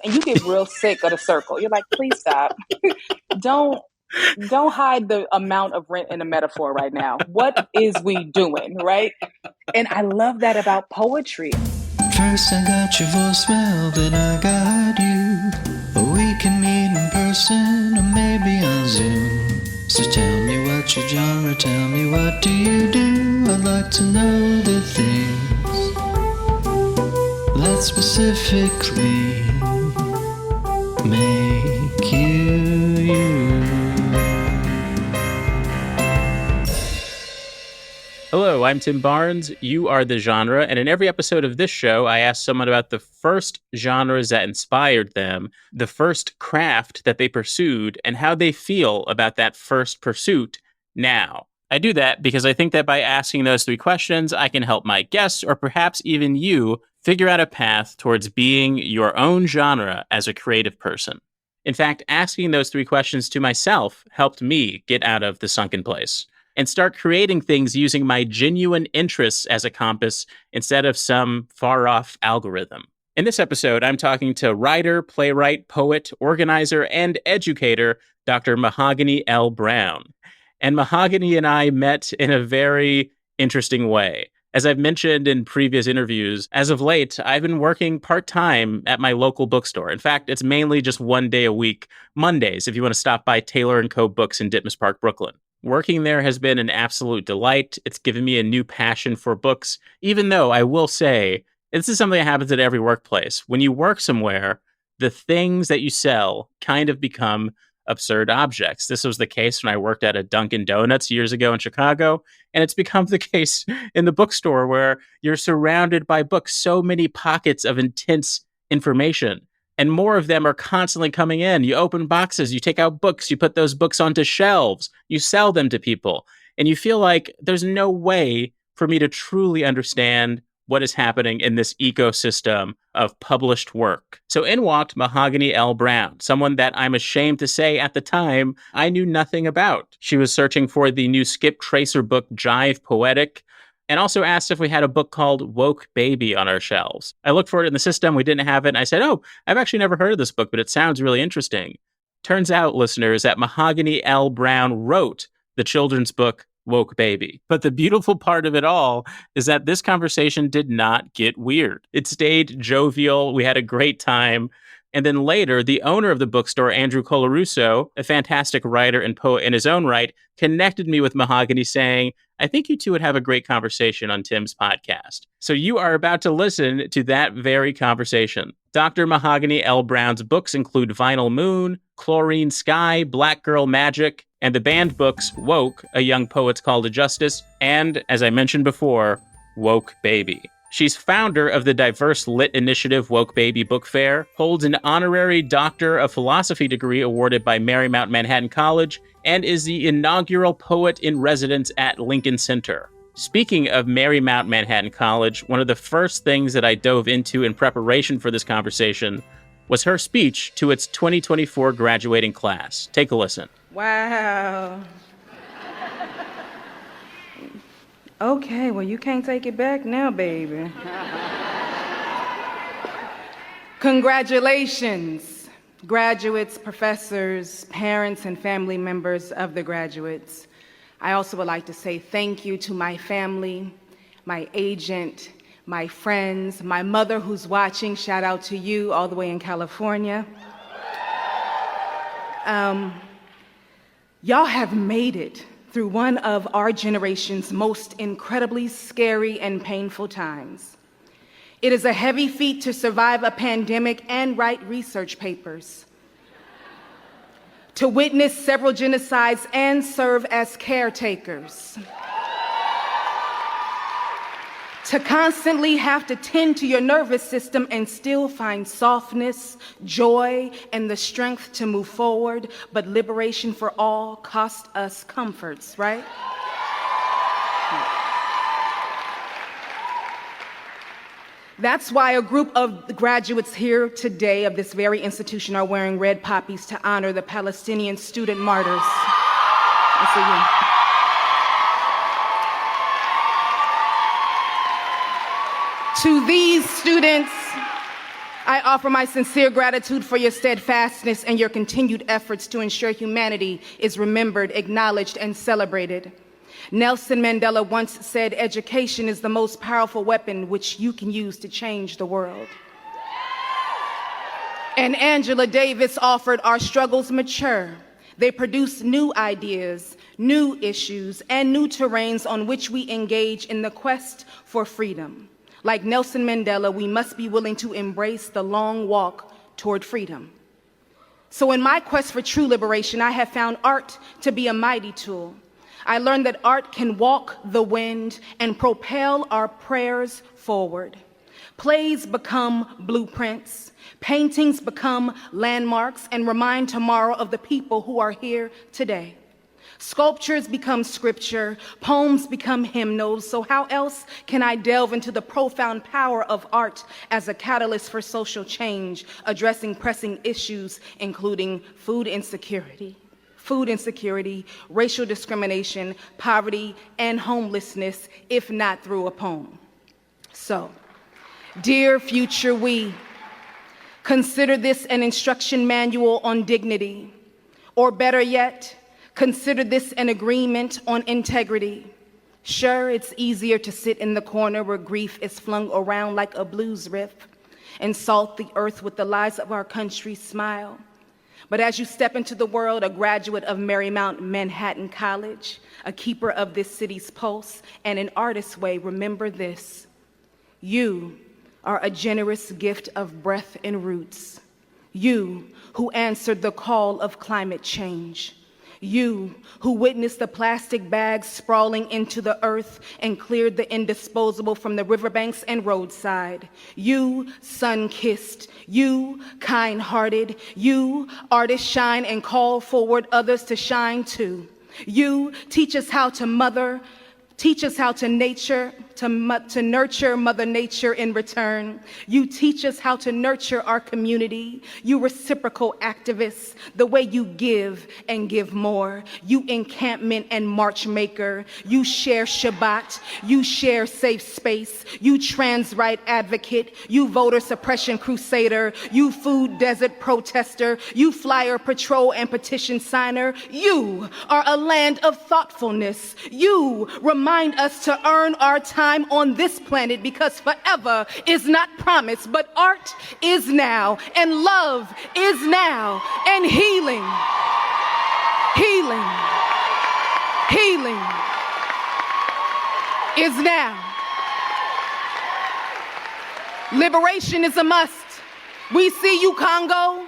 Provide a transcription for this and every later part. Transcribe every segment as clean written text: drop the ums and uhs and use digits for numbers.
and you get real sick of the circle. You're like, please stop. Don't hide the amount of rent in a metaphor right now. What is we doing, right? And I love that about poetry. First I got your voicemail, then I got you. We can meet in person or maybe on Zoom. So tell me what's your genre, tell me what do you do? I'd like to know the things that specifically make you. Hello, I'm Tim Barnes. You are the genre, and in every episode of this show, I ask someone about the first genres that inspired them, the first craft that they pursued, and how they feel about that first pursuit now. I do that because I think that by asking those three questions, I can help my guests, or perhaps even you, figure out a path towards being your own genre as a creative person. In fact, asking those three questions to myself helped me get out of the sunken place and start creating things using my genuine interests as a compass instead of some far-off algorithm. In this episode, I'm talking to writer, playwright, poet, organizer, and educator, Dr. Mahogany L. Browne. And Mahogany and I met in a very interesting way. As I've mentioned in previous interviews, as of late, I've been working part-time at my local bookstore. In fact, it's mainly just one day a week, Mondays, if you want to stop by Taylor & Co. Books in Ditmas Park, Brooklyn. Working there has been an absolute delight. It's given me a new passion for books, even though I will say, this is something that happens at every workplace. When you work somewhere, the things that you sell kind of become absurd objects. This was the case when I worked at a Dunkin' Donuts years ago in Chicago, and it's become the case in the bookstore where you're surrounded by books, so many pockets of intense information. And more of them are constantly coming in. You open boxes, you take out books, you put those books onto shelves, you sell them to people. And you feel like there's no way for me to truly understand what is happening in this ecosystem of published work. So in walked Mahogany L. Browne, someone that I'm ashamed to say at the time I knew nothing about. She was searching for the new Skip Tracer book, Jive Poetic, and also asked if we had a book called Woke Baby on our shelves. I looked for it in the system, we didn't have it, and I said, oh, I've actually never heard of this book, but it sounds really interesting. Turns out, listeners, that Mahogany L. Browne wrote the children's book Woke Baby. But the beautiful part of it all is that this conversation did not get weird. It stayed jovial, we had a great time. And then later, the owner of the bookstore, Andrew Colarusso, a fantastic writer and poet in his own right, connected me with Mahogany saying, I think you two would have a great conversation on Tim's podcast. So you are about to listen to that very conversation. Dr. Mahogany L. Browne's books include Vinyl Moon, Chlorine Sky, Black Girl Magic, and the banned books Woke, A Young Poet's Call to Justice, and, as I mentioned before, Woke Baby. She's founder of the diverse lit initiative Woke Baby Book Fair, holds an honorary Doctor of Philosophy degree awarded by Marymount Manhattan College, and is the inaugural poet in residence at Lincoln Center. Speaking of Marymount Manhattan College, one of the first things that I dove into in preparation for this conversation was her speech to its 2024 graduating class. Take a listen. Wow. Okay, well, you can't take it back now, baby. Congratulations, graduates, professors, parents, and family members of the graduates. I also would like to say thank you to my family, my agent, my friends, my mother who's watching. Shout out to you all the way in California. Y'all have made it through one of our generation's most incredibly scary and painful times. It is a heavy feat to survive a pandemic and write research papers, to witness several genocides and serve as caretakers, to constantly have to tend to your nervous system and still find softness, joy, and the strength to move forward, but liberation for all cost us comforts, right? That's why a group of the graduates here today of this very institution are wearing red poppies to honor the Palestinian student martyrs. I see you. To these students, I offer my sincere gratitude for your steadfastness and your continued efforts to ensure humanity is remembered, acknowledged, and celebrated. Nelson Mandela once said, "Education is the most powerful weapon which you can use to change the world." And Angela Davis offered, "Our struggles mature. They produce new ideas, new issues, and new terrains on which we engage in the quest for freedom." Like Nelson Mandela, we must be willing to embrace the long walk toward freedom. So in my quest for true liberation, I have found art to be a mighty tool. I learned that art can walk the wind and propel our prayers forward. Plays become blueprints, paintings become landmarks and remind tomorrow of the people who are here today. Sculptures become scripture, poems become hymnals, so how else can I delve into the profound power of art as a catalyst for social change, addressing pressing issues including food insecurity, racial discrimination, poverty, and homelessness, if not through a poem? So, dear future we, consider this an instruction manual on dignity, or better yet, consider this an agreement on integrity. Sure, it's easier to sit in the corner where grief is flung around like a blues riff and salt the earth with the lies of our country's smile. But as you step into the world, a graduate of Marymount Manhattan College, a keeper of this city's pulse, and an artist's way, remember this: you are a generous gift of breath and roots. You who answered the call of climate change. You who witnessed the plastic bags sprawling into the earth and cleared the indisposable from the riverbanks and roadside. You sun-kissed, you kind-hearted, you artists shine and call forward others to shine too. You teach us how to nurture Mother Nature in return. You teach us how to nurture our community. You reciprocal activists, the way you give and give more. You encampment and march maker. You share Shabbat. You share safe space. You trans right advocate. You voter suppression crusader. You food desert protester. You flyer patrol and petition signer. You are a land of thoughtfulness. You remind us to earn our time on this planet, because forever is not promised, but art is now, and love is now, and healing is now. Liberation is a must. We see you, Congo,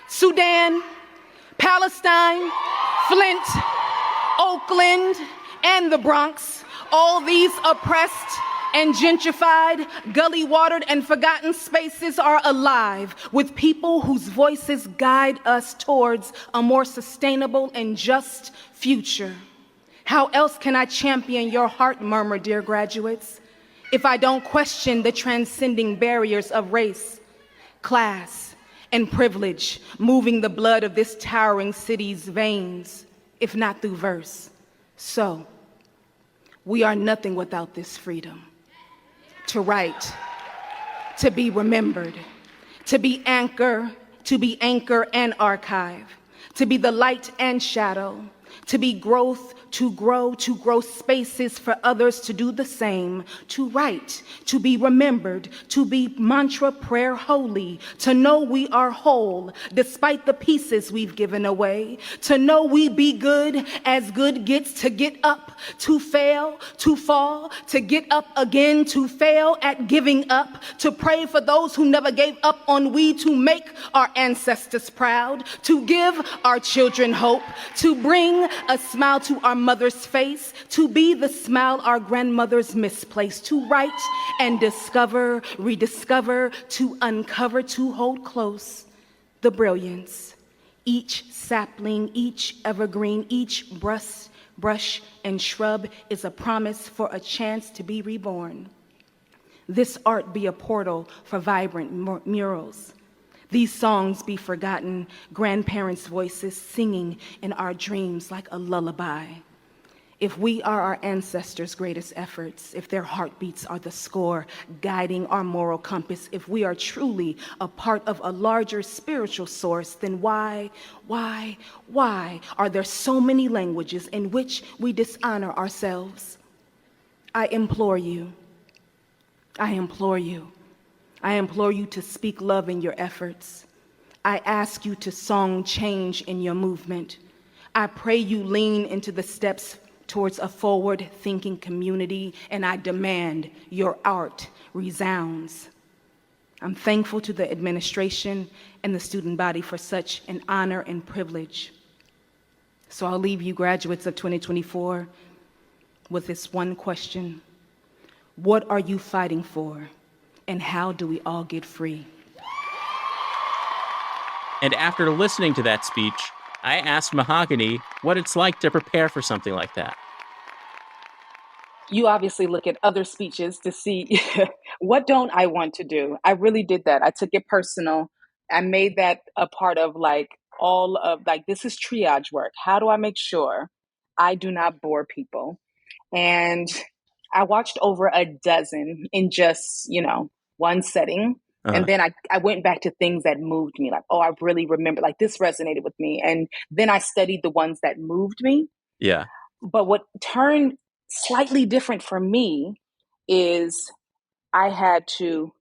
Sudan, Palestine, Flint, Oakland, and the Bronx. All these oppressed and gentrified, gully-watered, and forgotten spaces are alive with people whose voices guide us towards a more sustainable and just future. How else can I champion your heart murmur, dear graduates, if I don't question the transcending barriers of race, class, and privilege, moving the blood of this towering city's veins, if not through verse? So, we are nothing without this freedom. To write, to be remembered, to be anchor and archive, to be the light and shadow, to be growth, to grow spaces for others to do the same, to write, to be remembered, to be mantra prayer holy, to know we are whole despite the pieces we've given away, to know we be good as good gets, to get up, to fail, to fall, to get up again, to fail at giving up, to pray for those who never gave up on we, to make our ancestors proud, to give our children hope, to bring a smile to our mother's face, to be the smile our grandmothers misplaced, to write and discover, rediscover, to uncover, to hold close the brilliance. Each sapling, each evergreen, each brush and shrub is a promise for a chance to be reborn. This art be a portal for vibrant murals. These songs be forgotten grandparents' voices singing in our dreams like a lullaby. If we are our ancestors' greatest efforts, if their heartbeats are the score guiding our moral compass, if we are truly a part of a larger spiritual source, then why are there so many languages in which we dishonor ourselves? I implore you to speak love in your efforts. I ask you to song change in your movement. I pray you lean into the steps towards a forward-thinking community, and I demand your art resounds. I'm thankful to the administration and the student body for such an honor and privilege. So I'll leave you graduates of 2024 with this one question. What are you fighting for, and how do we all get free? And after listening to that speech, I asked Mahogany what it's like to prepare for something like that. You obviously look at other speeches to see what don't I want to do. I really did that. I took it personal. I made that a part of all of this is triage work. How do I make sure I do not bore people? And I watched over a dozen in just, one setting. And then I went back to things that moved me, I really remember, this resonated with me. And then I studied the ones that moved me. Yeah. But what turned slightly different for me is I had to,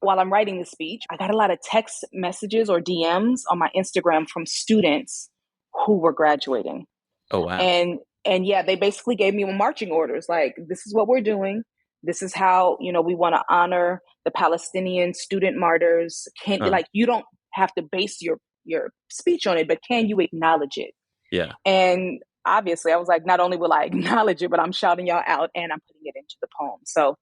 while I'm writing the speech, I got a lot of text messages or DMs on my Instagram from students who were graduating. Oh, wow. And yeah, they basically gave me marching orders. This is what we're doing. This is how, we want to honor the Palestinian student martyrs. You don't have to base your speech on it, but can you acknowledge it? Yeah. And obviously I was not only will I acknowledge it, but I'm shouting y'all out and I'm putting it into the poem. So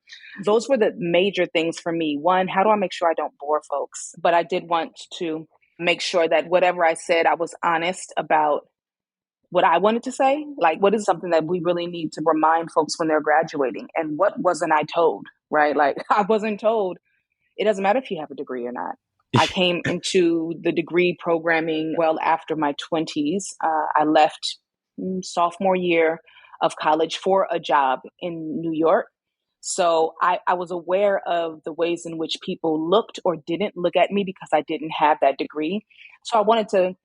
those were the major things for me. One, how do I make sure I don't bore folks? But I did want to make sure that whatever I said, I was honest about what I wanted to say. What is something that we really need to remind folks when they're graduating? And what wasn't I told, right? I wasn't told, it doesn't matter if you have a degree or not. I came into the degree programming well after my 20s. I left sophomore year of college for a job in New York. So I was aware of the ways in which people looked or didn't look at me because I didn't have that degree. So I wanted to,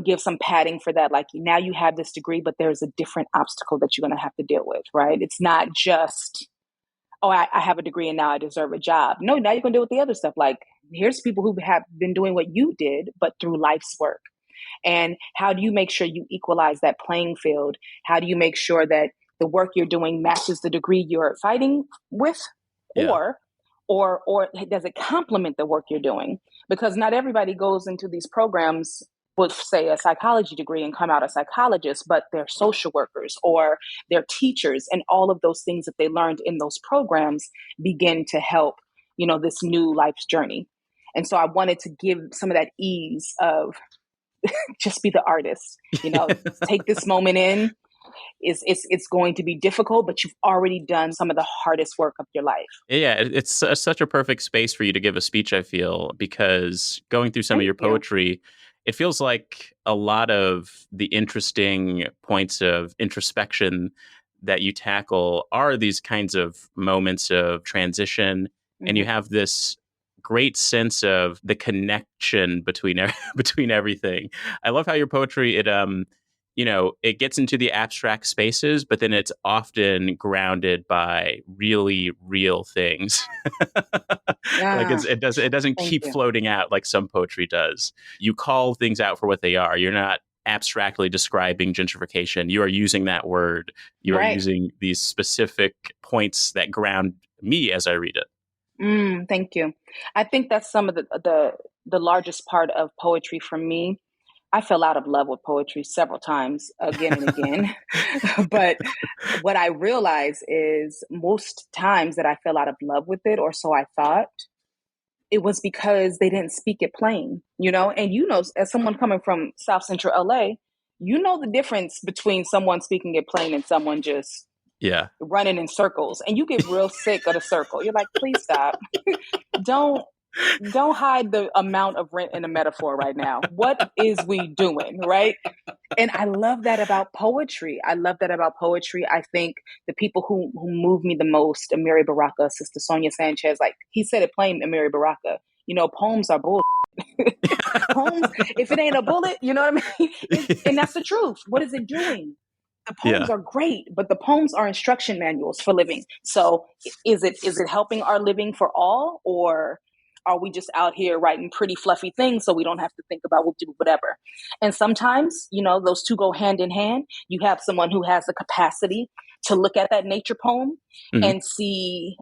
give some padding for that. Now you have this degree, but there's a different obstacle that you're going to have to deal with, right? It's not just, I have a degree and now I deserve a job. No, now you're going to deal with the other stuff. Here's people who have been doing what you did, but through life's work. And how do you make sure you equalize that playing field? How do you make sure that the work you're doing matches the degree you're fighting with? Yeah. Or does it complement the work you're doing? Because not everybody goes into these programs with, say, a psychology degree and come out a psychologist, but they're social workers or they're teachers, and all of those things that they learned in those programs begin to help, this new life's journey. And so I wanted to give some of that ease of just be the artist, take this moment in. It's going to be difficult, but you've already done some of the hardest work of your life. Yeah, it's such a perfect space for you to give a speech, I feel, because going through some of your poetry, it feels like a lot of the interesting points of introspection that you tackle are these kinds of moments of transition. Mm-hmm. And you have this great sense of the connection between everything. I love how your poetry, it gets into the abstract spaces, but then it's often grounded by really real things. It doesn't keep floating out like some poetry does. You call things out for what they are. You're not abstractly describing gentrification. You are using that word. You are using these specific points that ground me as I read it. Thank you. I think that's some of the largest part of poetry for me. I fell out of love with poetry several times, again and again. But what I realize is most times that I fell out of love with it, or so I thought, it was because they didn't speak it plain, And as someone coming from South Central LA, the difference between someone speaking it plain and someone just running in circles, and you get real sick of the circle. You're like, please stop. Don't Don't hide the amount of rent in a metaphor right now. What is we doing, right? And I love that about poetry. I think the people who move me the most, Amiri Baraka, Sister Sonia Sanchez, like he said it plain, Amiri Baraka, poems are bull. Poems, if it ain't a bullet, you know what I mean? And that's the truth. What is it doing? The poems Yeah. are great, but the poems are instruction manuals for living. So is it helping our living for all, or are we just out here writing pretty fluffy things so we don't have to think about whatever? And sometimes, those two go hand in hand. You have someone who has the capacity to look at that nature poem and see,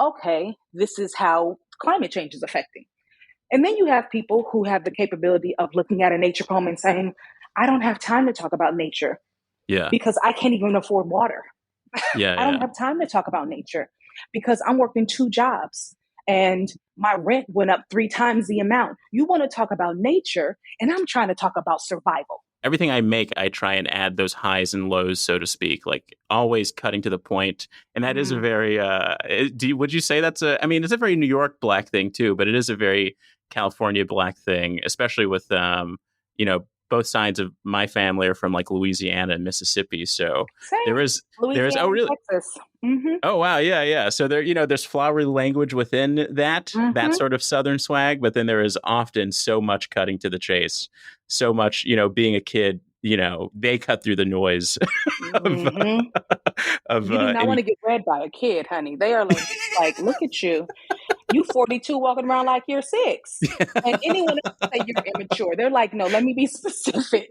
okay, this is how climate change is affecting. And then you have people who have the capability of looking at a nature poem and saying, I don't have time to talk about nature. Yeah. Because I can't even afford water. Yeah. I don't have time to talk about nature because I'm working 2 jobs and my rent went up 3 times the amount. You want to talk about nature and I'm trying to talk about survival. Everything I make, I try and add those highs and lows, so to speak, like always cutting to the point. And that is a very, would you say it's a very New York Black thing too, but it is a very California Black thing, especially with, both sides of my family are from like Louisiana and Mississippi. So Same. there is, Louisiana, oh, really? Texas. Mm-hmm. Oh, wow. Yeah. Yeah. So there's flowery language within that sort of Southern swag, but then there is often so much cutting to the chase, so much, being a kid, they cut through the noise of you do not want to get read by a kid, honey. They are like, look at you. You 42 walking around like you're 6. And anyone else say you're immature. They're like, no, let me be specific.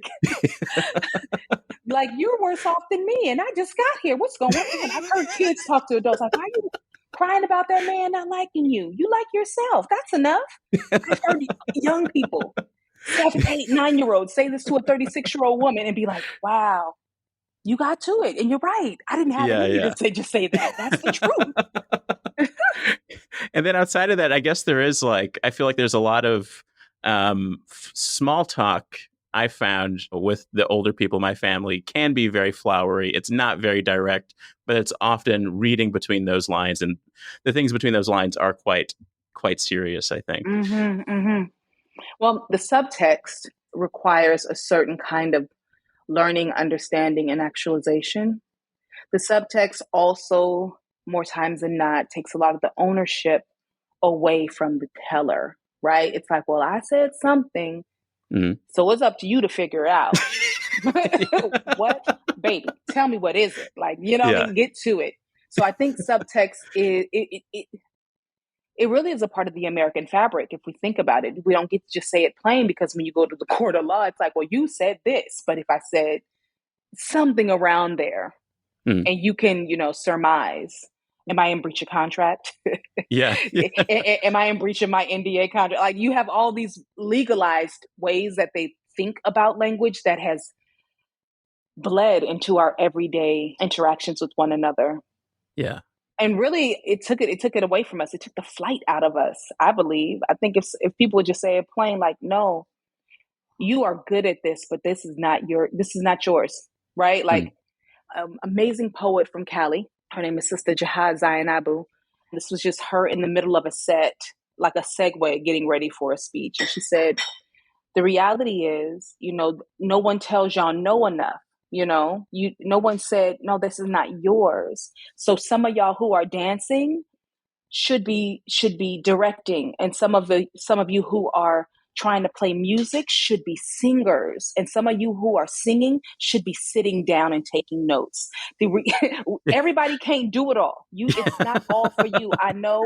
Like, you're worse off than me, and I just got here. What's going on? I've heard kids talk to adults like, why are you crying about that man not liking you? You like yourself. That's enough. I've heard young people, 7, 8, 9-year-olds say this to a 36-year-old woman and be like, wow, you got to it. And you're right. I didn't have any to just say that. That's the truth. And then outside of that, I guess there is I feel like there's a lot of small talk I found with the older people in my family can be very flowery. It's not very direct, but it's often reading between those lines. And the things between those lines are quite serious, I think. Well, the subtext requires a certain kind of learning, understanding, and actualization. The subtext also, more times than not, takes a lot of the ownership away from the teller, right? It's like, well, I said something, so it's up to you to figure it out. What? Baby, tell me, what is it? Like, I mean? Get to it. So I think subtext is, it really is a part of the American fabric. If we think about it, we don't get to just say it plain, because when you go to the court of law, it's like, well, you said this, but if I said something around there, and you can, surmise, am I in breach of contract? Yeah. Am I in breach of my NDA contract? Like, you have all these legalized ways that they think about language that has bled into our everyday interactions with one another. Yeah. And really, it took it away from us. It took the flight out of us, I believe. I think if people would just say it plain, like, no, you are good at this, but this is not yours, right? Like, amazing poet from Cali. Her name is Sister Jihad Zainabu. This was just her in the middle of a set, like a segue, getting ready for a speech. And she said, the reality is, no one tells y'all no enough. No one said, no, this is not yours. So some of y'all who are dancing should be directing. And some of you who are trying to play music should be singers. And some of you who are singing should be sitting down and taking notes. Everybody can't do it all. It's not all for you. I know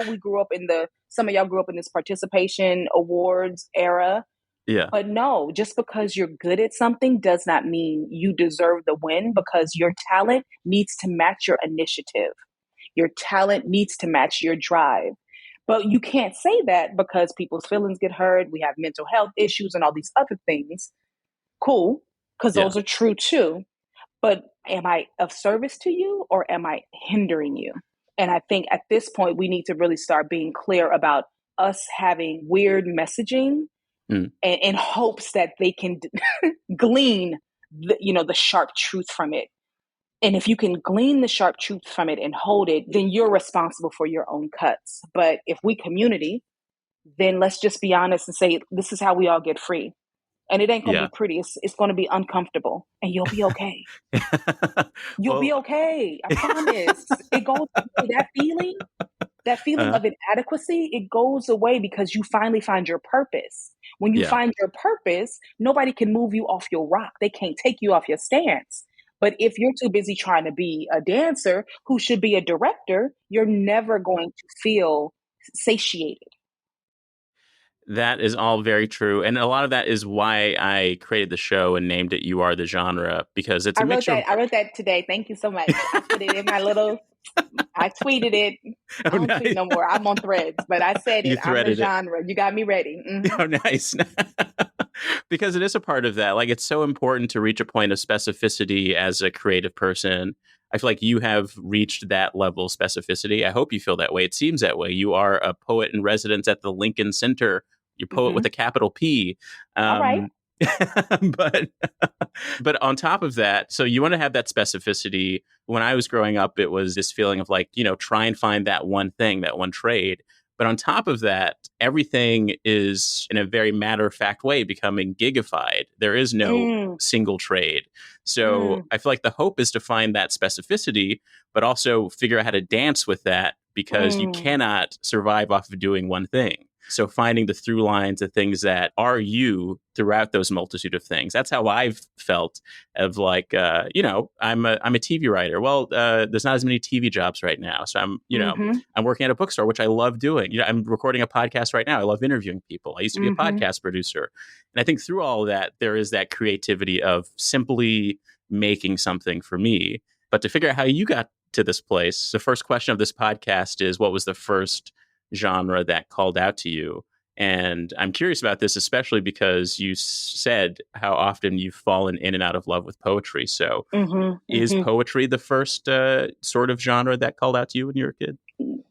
some of y'all grew up in this participation awards era. Yeah. But no, just because you're good at something does not mean you deserve the win, because your talent needs to match your initiative. Your talent needs to match your drive. But you can't say that because people's feelings get hurt. We have mental health issues and all these other things. Cool, because those are true too. But am I of service to you, or am I hindering you? And I think at this point, we need to really start being clear about us having weird messaging in hopes that they can glean the sharp truth from it. And if you can glean the sharp truth from it and hold it, then you're responsible for your own cuts. But if we community, then let's just be honest and say, this is how we all get free. And it ain't going to Yeah. be pretty. It's going to be uncomfortable, and you'll be okay. You'll be Well, okay. I promise. It goes away. That feeling uh, of inadequacy, it goes away because you finally find your purpose. When you yeah. find your purpose, nobody can move you off your rock. They can't take you off your stance. But if you're too busy trying to be a dancer who should be a director, you're never going to feel satiated. That is all very true. And a lot of that is why I created the show and named it You Are the Genre, because it's I a wrote mixture of. that. I wrote that today. Thank you so much. I put it in my little. I tweeted it. I Oh, don't tweet nice. no more. I'm on Threads, but I said You it. I'm the threaded it. genre. You got me ready. Mm-hmm. Oh, nice. Because it is a part of that. Like, it's so important to reach a point of specificity as a creative person. I feel like you have reached that level of specificity. I hope you feel that way. It seems that way. You are a poet in residence at the Lincoln Center. You're poet with Mm-hmm. a capital P. All right. But but on top of that, so you want to have that specificity. When I was growing up, it was this feeling of like, try and find that one thing, that one trade. But on top of that, everything is in a very matter of fact way becoming gigified. There is no Mm, single trade. So mm, I feel like the hope is to find that specificity, but also figure out how to dance with that, because you mm. cannot survive off of doing one thing. So finding the through lines of things that are you throughout those multitude of things. That's how I've felt of like, I'm a TV writer. Well, there's not as many TV jobs right now. So Mhm, I'm working at a bookstore, which I love doing. I'm recording a podcast right now. I love interviewing people. I used to be a mhm. podcast producer. And I think through all of that, there is that creativity of simply making something for me. But to figure out how you got to this place, the first question of this podcast is, what was the first genre that called out to you? And I'm curious about this, especially because you said how often you've fallen in and out of love with poetry. So Mhm, is mhm. poetry the first sort of genre that called out to you when you were a kid?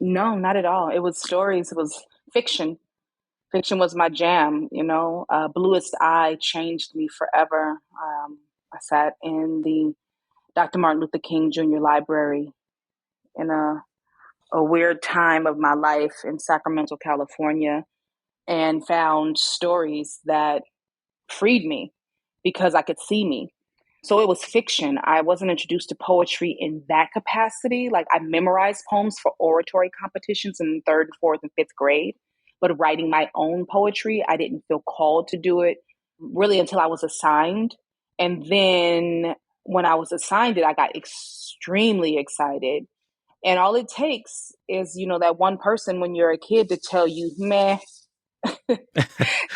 No, not at all. It was stories. It was fiction. Fiction was my jam. Bluest Eye changed me forever. I sat in the Dr. Martin Luther King Jr. Library in a weird time of my life in Sacramento, California, and found stories that freed me because I could see me. So it was fiction. I wasn't introduced to poetry in that capacity. Like, I memorized poems for oratory competitions in third, fourth, and fifth grade, but writing my own poetry, I didn't feel called to do it really until I was assigned. And then when I was assigned it, I got extremely excited. And all it takes is, that one person when you're a kid to tell you, meh, and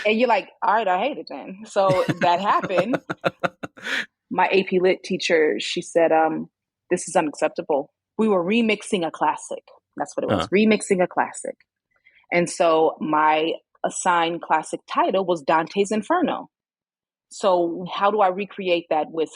you're like, all right, I hate it then. So that happened. My AP Lit teacher, she said, this is unacceptable. We were remixing a classic. That's what it was, Uh, remixing a classic. And so my assigned classic title was Dante's Inferno. So how do I recreate that with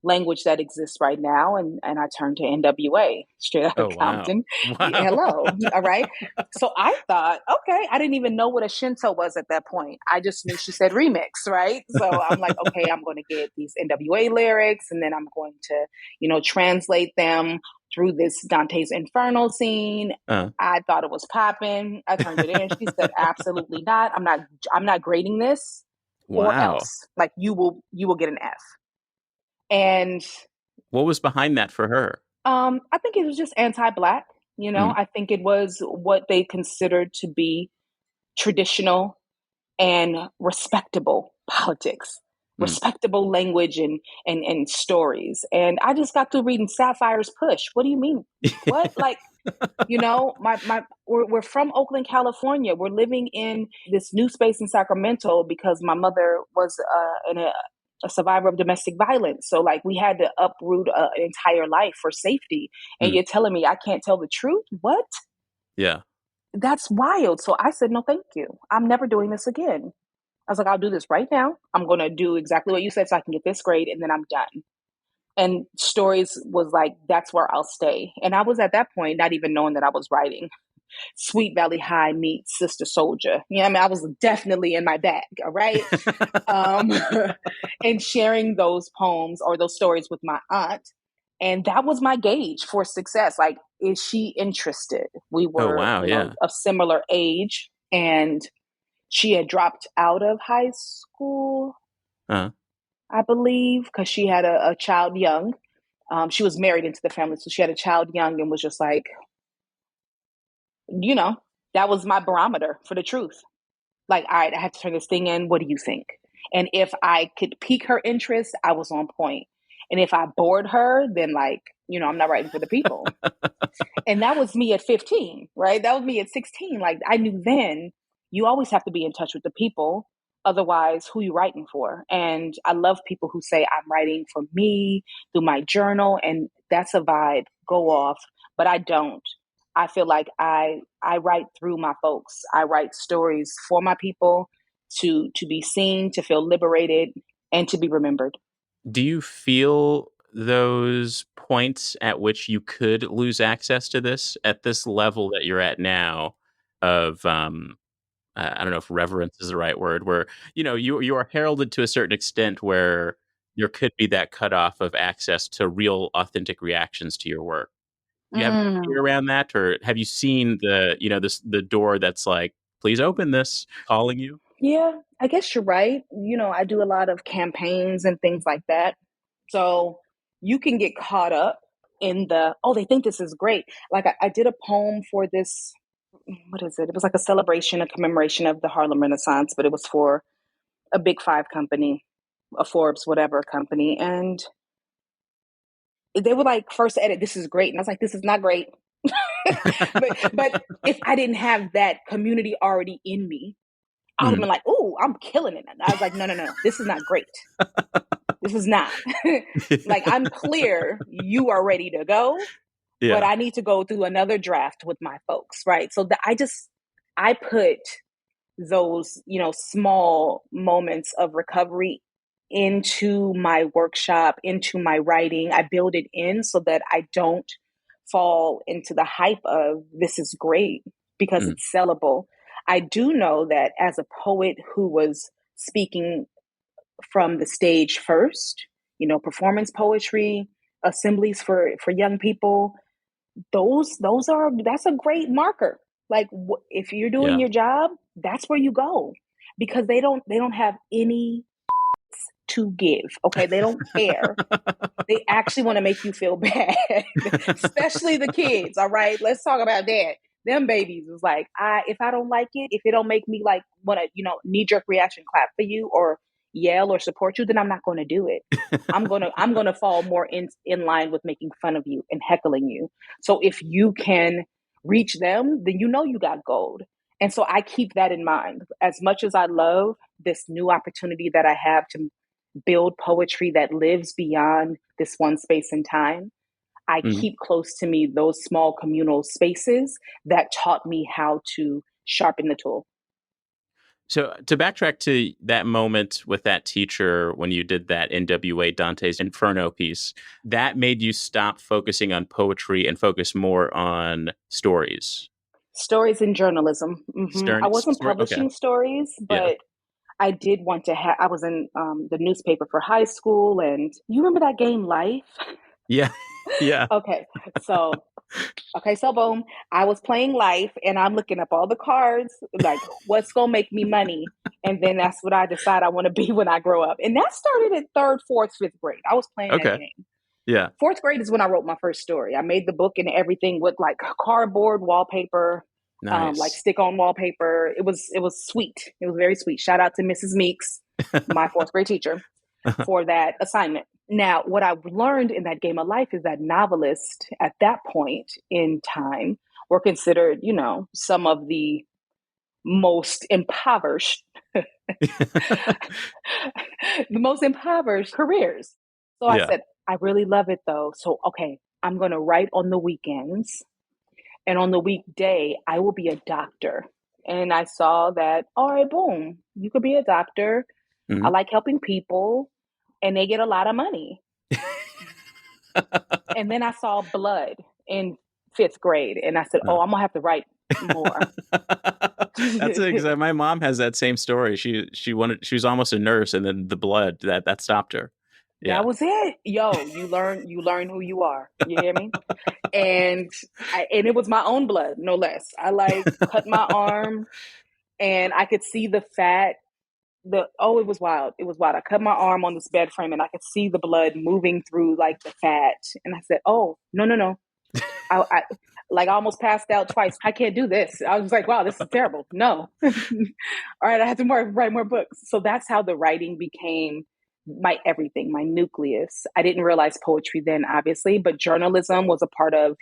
language that exists right now? And I turned to NWA, straight out of oh, wow. Compton. Wow. Hello. All right. So I thought, okay, I didn't even know what a Shinto was at that point. I just knew she said remix, right? So I'm like, okay, I'm going to get these NWA lyrics, and then I'm going to, translate them through this Dante's Inferno scene. uh, I thought it was popping. I turned it in. She said, absolutely not. I'm not grading this, or wow. else, like, you will get an F. And What was behind that for her? I think it was just anti-black. Mm, I think it was what they considered to be traditional and respectable politics, mm. respectable language, and stories. And I just got through reading Sapphire's Push. What do you mean? What? Like, we're from Oakland, California. We're living in this new space in Sacramento because my mother was a survivor of domestic violence. So, like, we had to uproot an entire life for safety. And Mm, you're telling me I can't tell the truth? What? yeah. That's wild. So I said, no, thank you. I'm never doing this again. I was like, I'll do this right now. I'm going to do exactly what you said so I can get this grade, and then I'm done. And stories was like, that's where I'll stay. And I was at that point not even knowing that I was writing Sweet Valley High meets Sister Soldier. I was definitely in my bag, all right? Um, and sharing those poems or those stories with my aunt. And that was my gauge for success. Like, is she interested? We Oh, were, wow. Yeah. of similar age. And she had dropped out of high school, Uh, I believe, because she had a child young. She was married into the family, so she had a child young and was just like, that was my barometer for the truth. Like, all right, I have to turn this thing in. What do you think? And if I could pique her interest, I was on point. And if I bored her, then I'm not writing for the people. And that was me at 15, right? That was me at 16. Like, I knew then you always have to be in touch with the people. Otherwise, who you writing for? And I love people who say, I'm writing for me through my journal. And that's a vibe. Go off. But I don't. I feel like I write through my folks. I write stories for my people to be seen, to feel liberated, and to be remembered. do you feel those points at which you could lose access to this at this level that you're at now of I don't know if reverence is the right word, where you are heralded to a certain extent where there could be that cutoff of access to real authentic reactions to your work. Do you have fear around that, or have you seen the door that's like, please open this, calling you? Yeah, I guess you're right. I do a lot of campaigns and things like that. So you can get caught up in they think this is great. Like I did a poem for this, what is it? It was like a celebration, a commemoration of the Harlem Renaissance, but it was for a big five company, a Forbes, whatever company. And they were like, first edit, this is great. And I was like, this is not great. but if I didn't have that community already in me, I would have been like, oh, I'm killing it. And I was like, no, this is not great. This is not. Like, I'm clear you are ready to go, but I need to go through another draft with my folks, right? So I put those, small moments of recovery into my workshop, into my writing. I build it in so that I don't fall into the hype of this is great because it's sellable. I do know that as a poet who was speaking from the stage first, performance poetry, assemblies for young people, that's a great marker. Like if you're doing your job, that's where you go, because they don't have any to give. Okay, they don't care. They actually want to make you feel bad, especially the kids. All right, let's talk about that. Them babies was like, if I don't like it, if it don't make me like want to, knee jerk reaction clap for you or yell or support you, then I'm not going to do it. I'm gonna fall more in line with making fun of you and heckling you. So if you can reach them, then you got gold. And so I keep that in mind. As much as I love this new opportunity that I have to build poetry that lives beyond this one space and time, I keep close to me those small communal spaces that taught me how to sharpen the tool. So to backtrack to that moment with that teacher when you did that NWA Dante's Inferno piece, that made you stop focusing on poetry and focus more on stories. Stories in journalism. I wasn't publishing stories, but I did want to I was in the newspaper for high school, and you remember that game Life? Yeah. Yeah. Okay, so boom, I was playing Life, and I'm looking up all the cards, like what's gonna make me money, and then that's what I decide I want to be when I grow up. And that started in third, fourth, fifth grade. I was playing that game. Yeah. Fourth grade is when I wrote my first story. I made the book and everything with like cardboard wallpaper. Nice. Like stick-on wallpaper. It was sweet. It was very sweet. Shout out to Mrs. Meeks, my fourth grade teacher, for that assignment. Now, what I've learned in that game of life is that novelists at that point in time were considered, some of the most impoverished, careers. So I said, I really love it though. So, okay, I'm going to write on the weekends. And on the weekday, I will be a doctor. And I saw that, all right, boom, you could be a doctor. I like helping people, and they get a lot of money. And then I saw blood in fifth grade, and I said, I'm gonna have to write more. That's exactly. My mom has that same story. She was almost a nurse, and then the blood that stopped her. Yeah. That was it. Yo, you learn who you are. You hear me? And it was my own blood, no less. I cut my arm and I could see the fat. It was wild. It was wild. I cut my arm on this bed frame and I could see the blood moving through like the fat. And I said, oh, no, no, no. I like almost passed out twice. I can't do this. I was like, wow, this is terrible. No. All right, I had to write more books. So that's how the writing became my everything, my nucleus. I didn't realize poetry then, obviously, but journalism was a part of,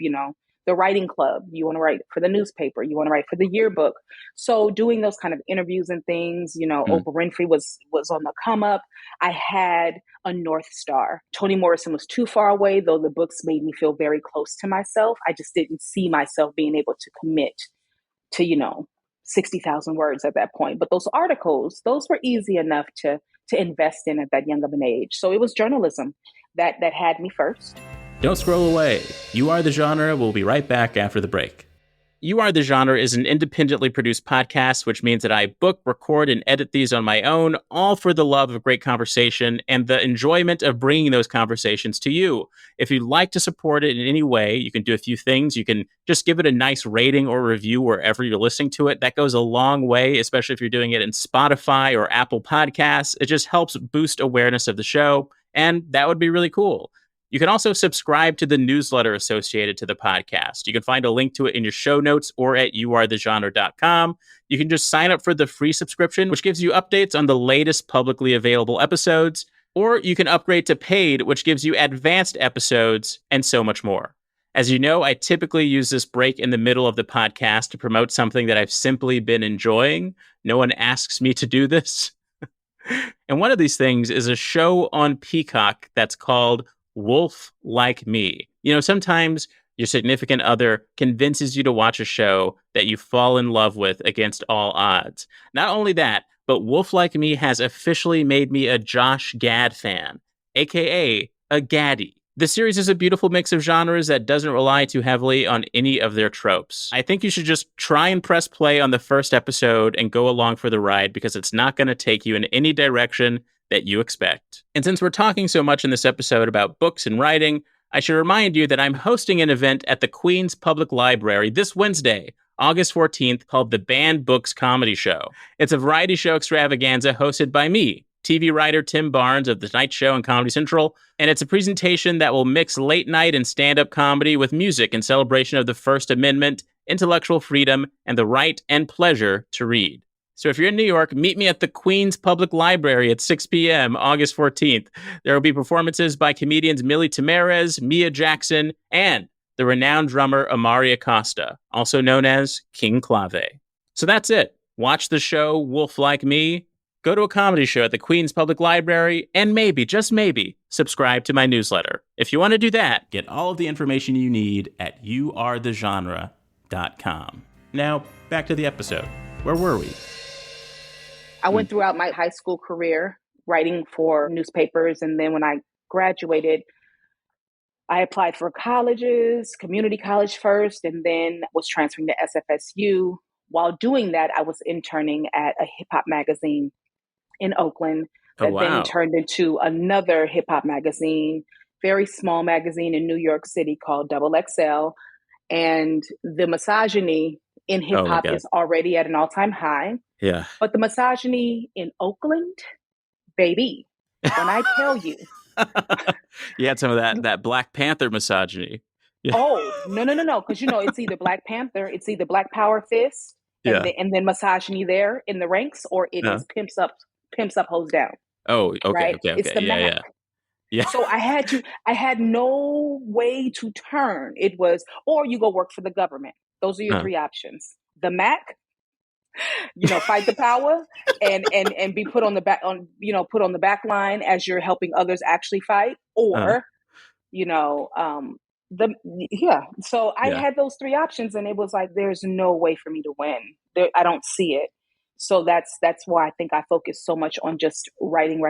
the writing club. You want to write for the newspaper. You want to write for the yearbook. So doing those kind of interviews and things, Oprah Winfrey was on the come up. I had a North Star. Toni Morrison was too far away, though the books made me feel very close to myself. I just didn't see myself being able to commit to, 60,000 words at that point. But those articles, those were easy enough to invest in at that young of an age. So it was journalism that had me first. Don't scroll away. You Are the Genre will be right back after the break. You Are the Genre is an independently produced podcast, which means that I book, record, and edit these on my own, all for the love of great conversation and the enjoyment of bringing those conversations to you. If you'd like to support it in any way, you can do a few things. You can just give it a nice rating or review wherever you're listening to it. That goes a long way, especially if you're doing it in Spotify or Apple Podcasts. It just helps boost awareness of the show, and that would be really cool. You can also subscribe to the newsletter associated to the podcast. You can find a link to it in your show notes or at youarethegenre.com. You can just sign up for the free subscription, which gives you updates on the latest publicly available episodes, or you can upgrade to paid, which gives you advanced episodes and so much more. As you know, I typically use this break in the middle of the podcast to promote something that I've simply been enjoying. No one asks me to do this. And one of these things is a show on Peacock that's called Wolf Like Me. Sometimes your significant other convinces you to watch a show that you fall in love with against all odds. Not only that, but Wolf Like Me has officially made me a Josh Gad fan, aka a Gaddie. The series is a beautiful mix of genres that doesn't rely too heavily on any of their tropes. I think you should just try and press play on the first episode and go along for the ride, because it's not going to take you in any direction that you expect. And since we're talking so much in this episode about books and writing, I should remind you that I'm hosting an event at the Queens Public Library this Wednesday, August 14th, called the Banned Books Comedy Show. It's a variety show extravaganza hosted by me, TV writer Tim Barnes of The Tonight Show and Comedy Central, and it's a presentation that will mix late night and stand-up comedy with music in celebration of the First Amendment, intellectual freedom, and the right and pleasure to read. So if you're in New York, meet me at the Queens Public Library at 6 p.m. August 14th. There will be performances by comedians Millie Tamarez, Mia Jackson, and the renowned drummer Amari Acosta, also known as King Clave. So that's it. Watch the show Wolf Like Me, go to a comedy show at the Queens Public Library, and maybe, just maybe, subscribe to my newsletter. If you want to do that, get all of the information you need at youarethegenre.com. Now, back to the episode. Where were we? I went throughout my high school career writing for newspapers. And then when I graduated, I applied for colleges, community college first, and then was transferring to SFSU. While doing that, I was interning at a hip hop magazine in Oakland that then turned into another hip hop magazine, very small magazine in New York City called XXL. And the misogyny in hip hop is already at an all-time high. Yeah. But the misogyny in Oakland, baby, when I tell you. You had some of that Black Panther misogyny. Yeah. Oh, no. Because, it's either Black Panther, it's either Black Power Fist, and then misogyny there in the ranks, or it is pimps up, hoes down. Oh, okay, right? okay. It's the Mac. Yeah. So I had no way to turn. It was, or you go work for the government. Those are your three options. The Mac, fight the power and be put on the back line as you're helping others actually fight, or, So I had those three options, and it was like, there's no way for me to win. I don't see it. So that's why I think I focused so much on just writing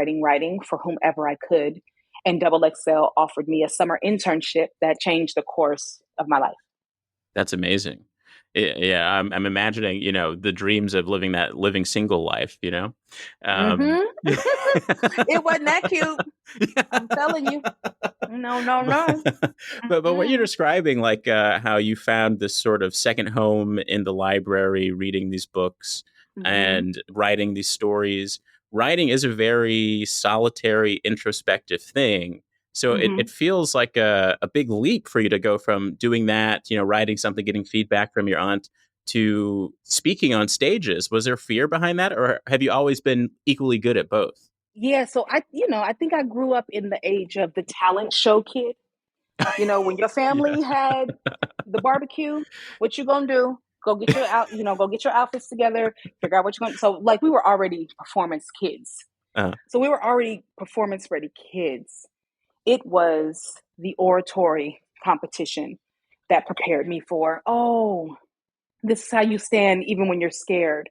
for whomever I could. And XXL offered me a summer internship that changed the course of my life. That's amazing. Yeah, I'm imagining, the dreams of living single life, It wasn't that cute. Yeah. I'm telling you. No. But what you're describing, like how you found this sort of second home in the library, reading these books, and writing these stories. Writing is a very solitary, introspective thing. So it feels like a big leap for you to go from doing that, writing something, getting feedback from your aunt, to speaking on stages. Was there fear behind that, or have you always been equally good at both? Yeah, so I think I grew up in the age of the talent show kid. When your Yeah. family had the barbecue, what you gonna do? Go get your go get your outfits together, figure out what you're going to. So like we were already performance kids. Uh, So we were already performance ready kids. It was the oratory competition that prepared me for, oh, this is how you stand even when you're scared.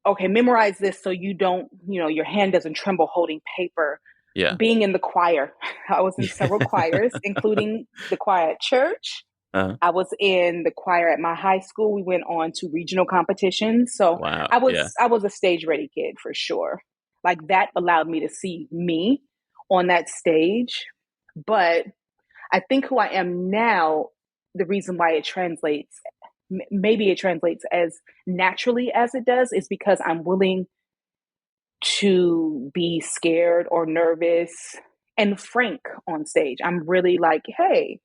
Okay, memorize this so you don't, your hand doesn't tremble holding paper. yeah. Being in the choir, I was in several choirs, including the choir at church. uh, I was in the choir at my high school. We went on to regional competitions. So wow. I was Yeah. I was a stage ready kid for sure. Like that allowed me to see me on that stage. But I think who I am now, the reason why it translates, maybe it translates as naturally as it does, is because I'm willing to be scared or nervous and frank on stage. I'm really like, hey,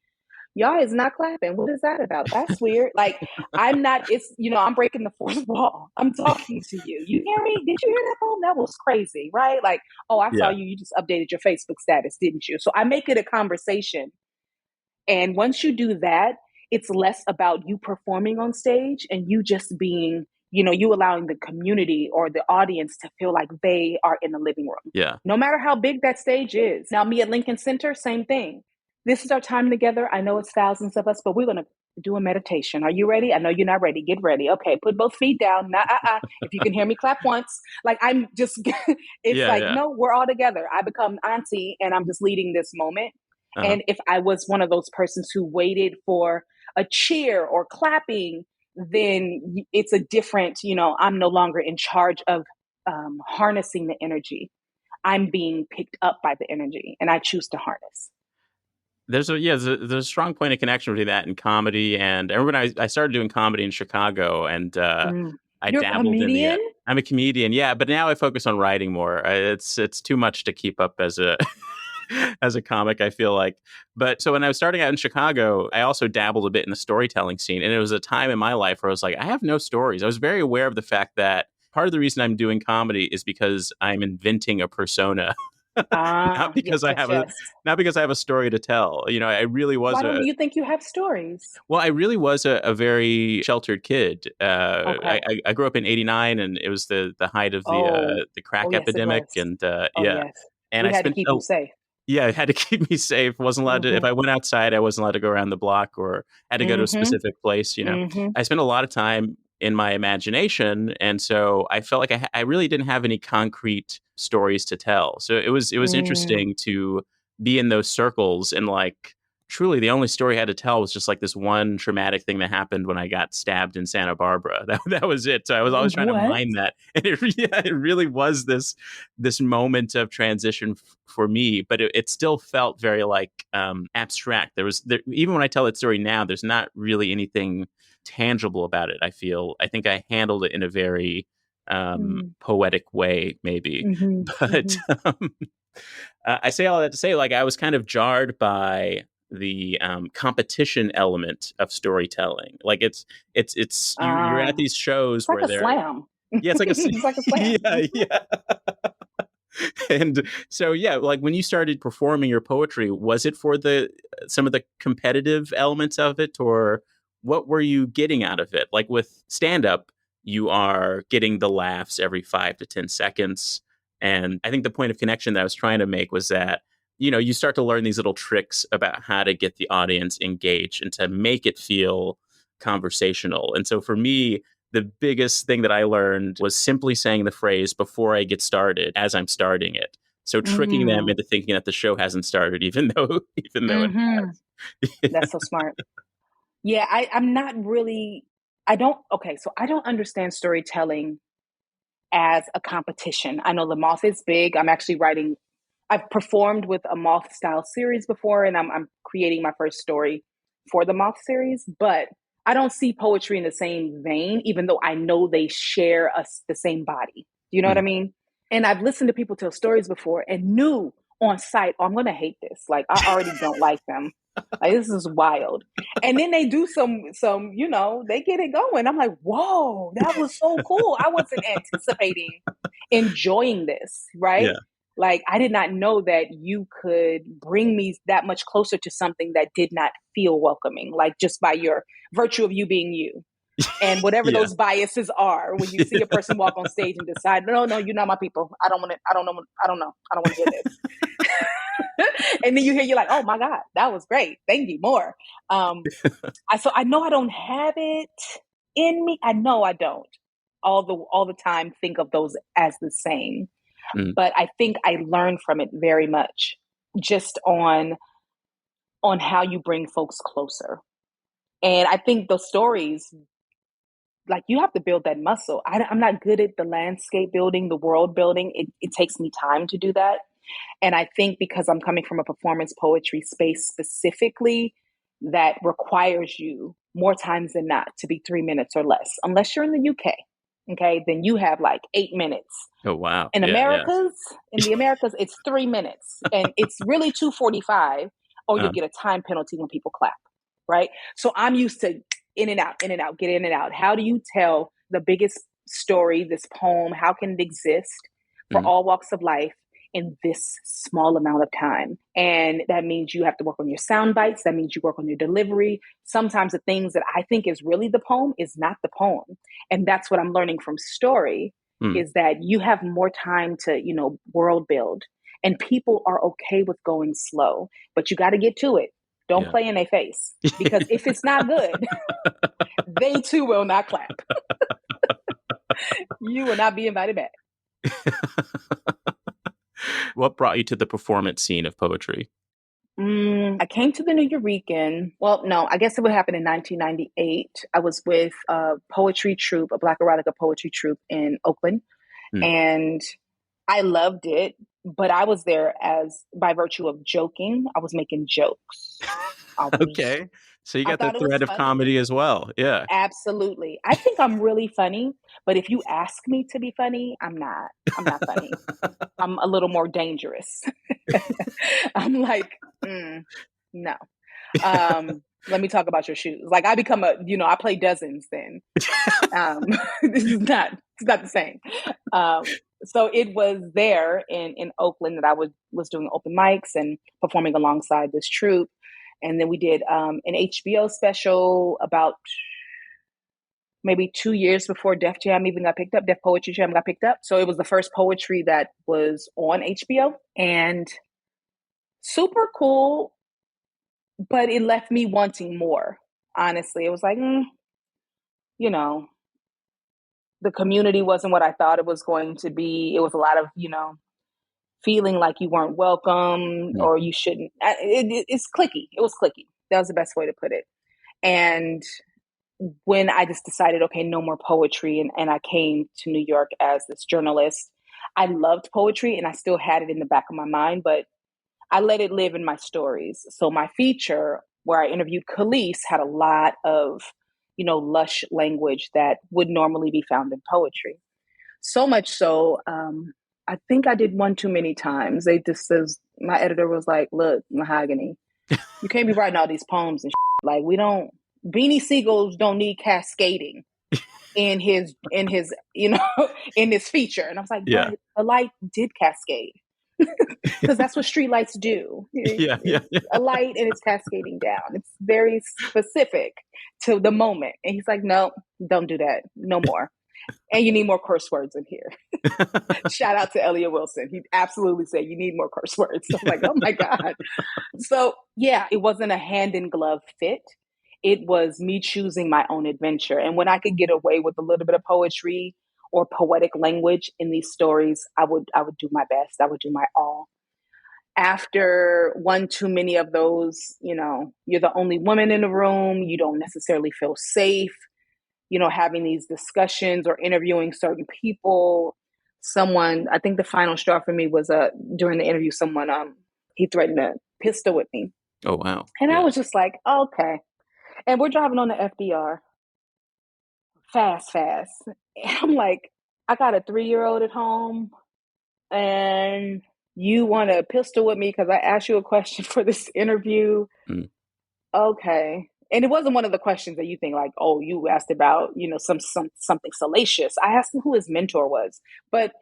y'all is not clapping. What is that about? That's weird. Like, I'm not, I'm breaking the fourth wall. I'm talking to you. You hear me? Did you hear that phone? That was crazy, right? Like, oh, I saw Yeah. you. You just updated your Facebook status, didn't you? So I make it a conversation. And once you do that, it's less about you performing on stage and you just being, you allowing the community or the audience to feel like they are in the living room. Yeah. No matter how big that stage is. Now, me at Lincoln Center, same thing. This is our time together. I know it's thousands of us, but we're going to do a meditation. Are you ready? I know you're not ready. Get ready. Okay, put both feet down. Nah, If you can hear me, clap once. Like I'm just, it's Yeah. like, Yeah. no, we're all together. I become auntie and I'm just leading this moment. Uh-huh. And if I was one of those persons who waited for a cheer or clapping, then it's a different, I'm no longer in charge of harnessing the energy. I'm being picked up by the energy and I choose to harness. There's a strong point of connection between that and comedy. And I remember when I started doing comedy in Chicago, and I You're a dabbled in the. comedian? I'm a comedian, yeah, but now I focus on writing more. It's too much to keep up as a as a comic, I feel like. But so when I was starting out in Chicago, I also dabbled a bit in the storytelling scene, and it was a time in my life where I was like, I have no stories. I was very aware of the fact that part of the reason I'm doing comedy is because I'm inventing a persona. not Yes, because I yes, have a yes. not because I have a story to tell. I really was Why don't you think you have stories? I really was a very sheltered kid. Okay. I grew up in '89, and it was the height of Oh, the crack oh, yes, it epidemic, was. and Oh, yeah, yes. and We I had to spent keep you safe. yeah, it had to keep me safe. Wasn't allowed to, if Mm-hmm. I went outside, I wasn't allowed to go around the block or had to go to a Mm-hmm. specific place. Mm-hmm. I spent a lot of time in my imagination. And so I felt like I really didn't have any concrete stories to tell. So it was Mm. interesting to be in those circles, and like truly the only story I had to tell was just like this one traumatic thing that happened when I got stabbed in Santa Barbara. That was it. So I was always trying to What? mine that. And it really was this moment of transition for me, but it still felt very like abstract. Even when I tell that story now, there's not really anything tangible about it. I think I handled it in a very Mm. poetic way, maybe. Mm-hmm. But Mm-hmm. I say all that to say, like, I was kind of jarred by the competition element of storytelling. Like, you're at Ah, these shows it's like where a they're slam. yeah, it's like It's like a slam. yeah, yeah. And so yeah, like when you started performing your poetry, was it for the some of the competitive elements of it, or what were you getting out of it? Like with stand up, you are getting the laughs every 5 to 10 seconds. And I think the point of connection that I was trying to make was that you start to learn these little tricks about how to get the audience engaged and to make it feel conversational. And so for me, the biggest thing that I learned was simply saying the phrase before I get started as I'm starting it. So tricking them Mm. into thinking that the show hasn't started, even though it Mm-hmm. has. That's so smart. Yeah, I'm not really, okay, so I don't understand storytelling as a competition. I know the Moth is big. I've performed with a Moth style series before, and I'm creating my first story for the Moth series, but I don't see poetry in the same vein, even though I know they share us the same body. You know what I mean? And I've listened to people tell stories before and knew on sight, oh, I'm going to hate this. Like, I already don't like them. Like, this is wild. And then they do some, they get it going. I'm like, whoa, that was so cool. I wasn't anticipating enjoying this, right? Yeah. Like, I did not know that you could bring me that much closer to something that did not feel welcoming, like just by your virtue of you being you. And whatever those biases are, when you see a person walk on stage and decide, no, you're not my people. I don't want to, I don't know. I don't want to hear this. And then you're like, oh my God, that was great. Thank you, more. So I know I don't have it in me. I know I don't all the time think of those as the same. But I think I learned from it very much just on how you bring folks closer. And I think those stories, like, you have to build that muscle. I'm not good at the landscape building, the world building. It takes me time to do that. And I think because I'm coming from a performance poetry space specifically, that requires you more times than not to be 3 minutes or less, unless you're in the UK. Okay, then you have like 8 minutes. Oh, wow. In the Americas, it's 3 minutes, and it's really 2:45, or you'll get a time penalty when people clap, right? So I'm used to in and out, get in and out. How do you tell the biggest story, this poem? How can it exist for all walks of life in this small amount of time? And that means you have to work on your sound bites. That means you work on your delivery. Sometimes the things that I think is really the poem is not the poem. And that's what I'm learning from story, is that you have more time to, world build, and people are okay with going slow, but you got to get to it. Don't play in their face, because if it's not good, they too will not clap. You will not be invited back. What brought you to the performance scene of poetry? I came to the Nuyorican. Well, no, I guess it would happen in 1998. I was with a poetry troupe, a Black erotica poetry troupe in Oakland. And I loved it, but I was there by virtue of joking. I was making jokes. Okay. So you got the thread of comedy as well. Yeah. Absolutely. I think I'm really funny, but if you ask me to be funny, I'm not funny. I'm a little more dangerous. I'm like, no. Let me talk about your shoes. Like, I become I play dozens then. It's not the same. So it was there in Oakland that I was doing open mics and performing alongside this troupe. And then we did an HBO special about maybe 2 years before Def Jam even got picked up. Def Poetry Jam got picked up. So it was the first poetry that was on HBO, and super cool. But it left me wanting more. Honestly, it was like, the community wasn't what I thought it was going to be. It was a lot of, feeling like you weren't welcome or you shouldn't. It's cliquey. It was cliquey. That was the best way to put it. And when I just decided, okay, no more poetry, and I came to New York as this journalist, I loved poetry and I still had it in the back of my mind, but I let it live in my stories. So my feature, where I interviewed Khalees, had a lot of, lush language that would normally be found in poetry. So much so, I think I did one too many times. My editor was like, look, Mahogany, you can't be writing all these poems and shit. Like, Beanie Siegels don't need cascading in his, in this feature. And I was like, yeah, the light did cascade. Because that's what street lights do. Yeah. A light and it's cascading down. It's very specific to the moment. And he's like, no, don't do that. No more. And you need more curse words in here. Shout out to Elliot Wilson. He absolutely said you need more curse words. So I'm like, oh my God. So yeah, it wasn't a hand in glove fit. It was me choosing my own adventure. And when I could get away with a little bit of poetry or poetic language in these stories, I would do my best. I would do my all. After one too many of those, you're the only woman in the room. You don't necessarily feel safe, having these discussions or interviewing certain people. I think the final straw for me was during the interview, he threatened a pistol with me. Oh, wow. And I was just like, okay. And we're driving on the FDR, fast. And I'm like, I got a 3-year-old at home, and you want to pistol with me because I asked you a question for this interview. Mm. Okay. And it wasn't one of the questions that you think like, oh, you asked about, something salacious. I asked him who his mentor was. But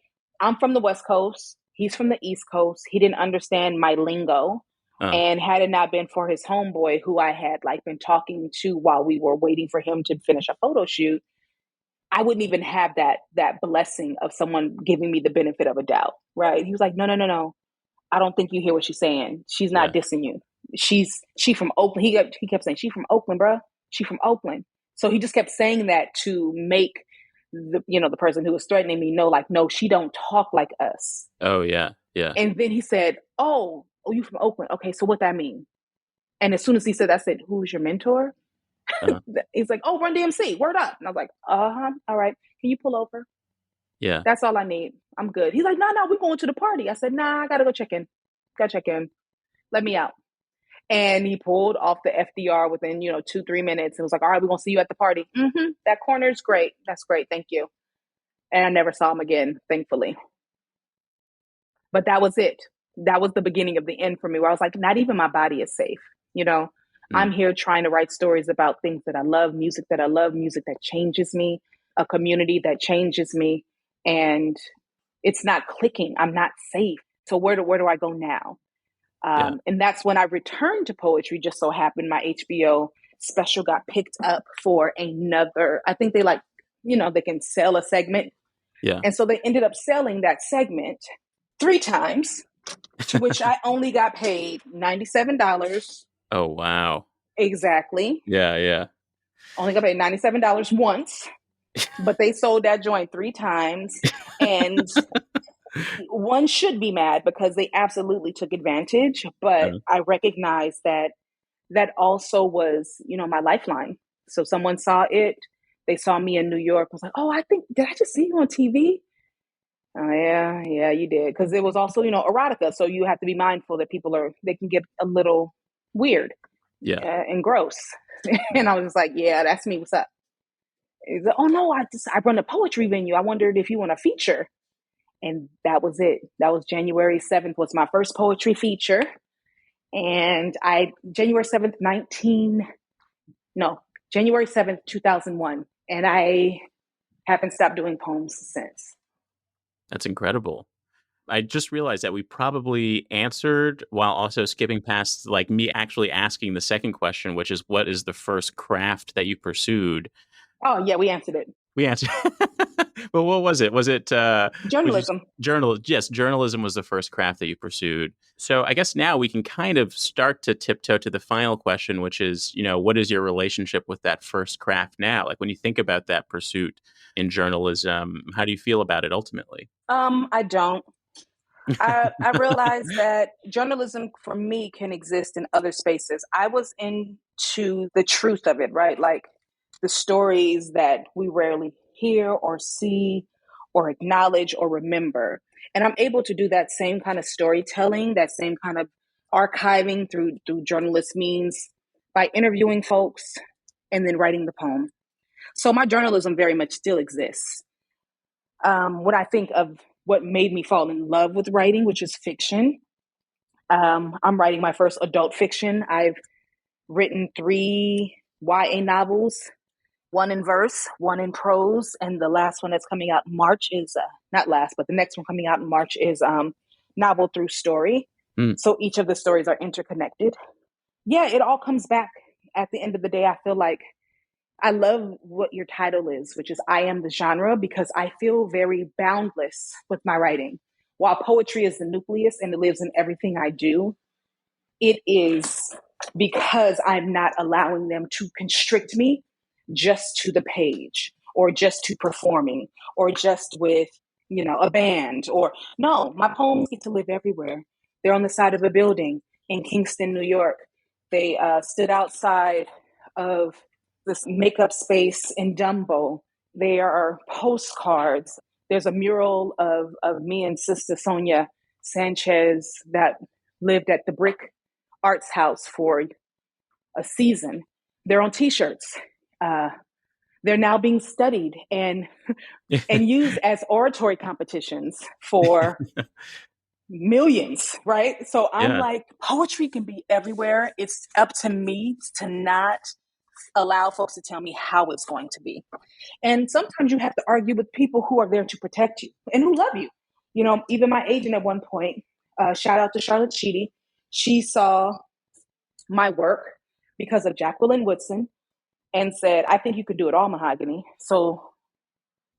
I'm from the West Coast. He's from the East Coast. He didn't understand my lingo. Uh, And had it not been for his homeboy who I had like been talking to while we were waiting for him to finish a photo shoot, I wouldn't even have that blessing of someone giving me the benefit of a doubt. Right. He was like, no. I don't think you hear what she's saying. She's not yeah. dissing you. She from Oakland. He kept saying, she from Oakland, bro. She from Oakland. So he just kept saying that to make the person who was threatening me know, like, no, she don't talk like us. Oh, yeah. Yeah. And then he said, oh, you from Oakland. Okay, so what that mean? And as soon as he said that, I said, who's your mentor? Uh, He's like, oh, Run DMC, word up. And I was like, all right. Can you pull over? yeah. That's all I need. I'm good. He's like, no, we're going to the party. I said, nah, I gotta go check in. Gotta check in. Let me out. And he pulled off the FDR within, 2-3 minutes. And was like, all right, we're going to see you at the party. That corner is great. That's great. Thank you. And I never saw him again, thankfully. But that was it. That was the beginning of the end for me, where I was like, not even my body is safe. I'm here trying to write stories about things that I love, music that changes me, a community that changes me. And it's not clicking. I'm not safe. So where do I go now? And that's when I returned to poetry. Just so happened my HBO special got picked up for another, I think they they can sell a segment. Yeah. And so they ended up selling that segment 3 times, to which I only got paid $97. Oh, wow. Exactly. Yeah. Only got paid $97 once, but they sold that joint 3 times. And one should be mad because they absolutely took advantage, but I recognize that also was, my lifeline. So someone saw it. They saw me in New York. I was like, oh, did I just see you on TV? Oh, yeah, you did. Because it was also, erotica. So you have to be mindful that they can get a little weird and gross. And I was just like, yeah, that's me. What's up? He's like, oh, no, I run a poetry venue. I wondered if you want to feature. And that was it. That was January 7th was my first poetry feature. And January 7th, 2001. And I haven't stopped doing poems since. That's incredible. I just realized that we probably answered while also skipping past like me actually asking the second question, which is what is the first craft that you pursued? Oh, yeah, we answered it. We answered. But what was it? Was it journalism? Yes, journalism was the first craft that you pursued. So I guess now we can kind of start to tiptoe to the final question, which is, what is your relationship with that first craft now? Like when you think about that pursuit in journalism, how do you feel about it ultimately? I don't. I realized that journalism for me can exist in other spaces. I was into the truth of it, right? Like the stories that we rarely hear or see or acknowledge or remember. And I'm able to do that same kind of storytelling, that same kind of archiving through journalist means by interviewing folks and then writing the poem. So my journalism very much still exists. When I think of what made me fall in love with writing, which is fiction, I'm writing my first adult fiction. I've written 3 YA novels, 1 in verse, 1 in prose, and the last one that's coming out in March is, not last, but the next one coming out in March is novel through story. So each of the stories are interconnected. Yeah, it all comes back at the end of the day. I feel like I love what your title is, which is I Am the Genre, because I feel very boundless with my writing. While poetry is the nucleus and it lives in everything I do, it is because I'm not allowing them to constrict me just to the page or just to performing or just with, a band no, my poems get to live everywhere. They're on the side of a building in Kingston, New York. They stood outside of this makeup space in Dumbo. There are postcards. There's a mural of me and Sister Sonia Sanchez that lived at the Brick Arts House for a season. They're on T-shirts. They're now being studied and used as oratory competitions for millions, right? So I'm Yeah. like, poetry can be everywhere. It's up to me to not allow folks to tell me how it's going to be. And sometimes you have to argue with people who are there to protect you and who love you. You know, even my agent at one point, shout out to Charlotte Sheedy, she saw my work because of Jacqueline Woodson and said, I think you could do it all, Mahogany. So,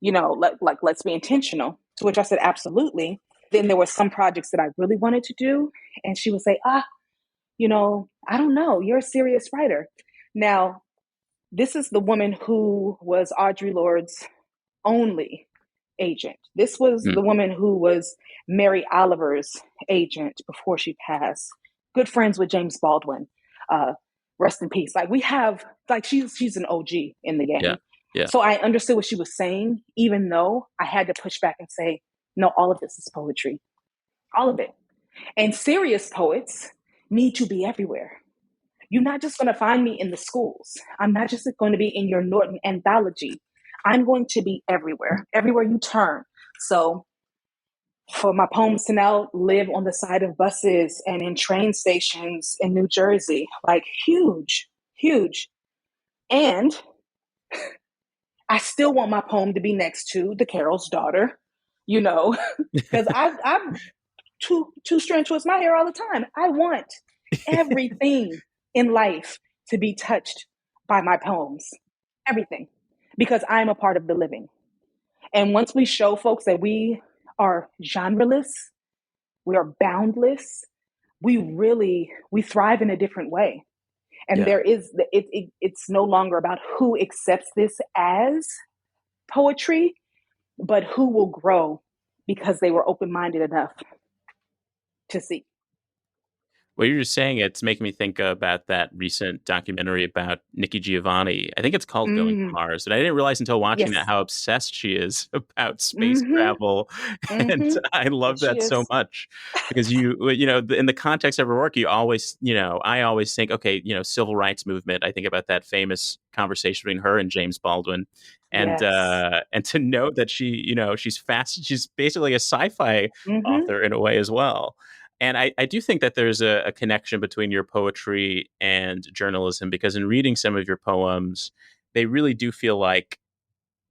you know, let's be intentional. To which I said, absolutely. Then there were some projects that I really wanted to do. And she would say, you know, I don't know. You're a serious writer. Now, this is the woman who was Audre Lorde's only agent. This was Mm. the woman who was Mary Oliver's agent before she passed. Good friends with James Baldwin. Rest in peace. Like we have, like she's an OG in the game. Yeah. Yeah. So I understood what she was saying, even though I had to push back and say, no, all of this is poetry. All of it. And serious poets need to be everywhere. You're not just going to find me in the schools. I'm not just going to be in your Norton anthology. I'm going to be everywhere you turn. So for my poems to now live on the side of buses and in train stations in New Jersey, like huge, huge. And I still want my poem to be next to the Carol's daughter, you know, because I'm two strand twists my hair all the time. I want everything in life to be touched by my poems, everything, because I'm a part of the living. And once we show folks that we are genreless, we are boundless, we thrive in a different way. And Yeah. it's no longer about who accepts this as poetry, but who will grow because they were open-minded enough to see. What you're just saying, it's making me think about that recent documentary about Nikki Giovanni. I think it's called Going to Mars. And I didn't realize until watching that Yes. how obsessed she is about space travel. And I love She that so is. much because you know, in the context of her work, you always, you know, I always think, okay, you know, civil rights movement. I think about that famous conversation between her and James Baldwin. And Yes. and to know that she, you know, she's basically a sci-fi author in a way as well. And I do think that there's a connection between your poetry and journalism because in reading some of your poems, they really do feel like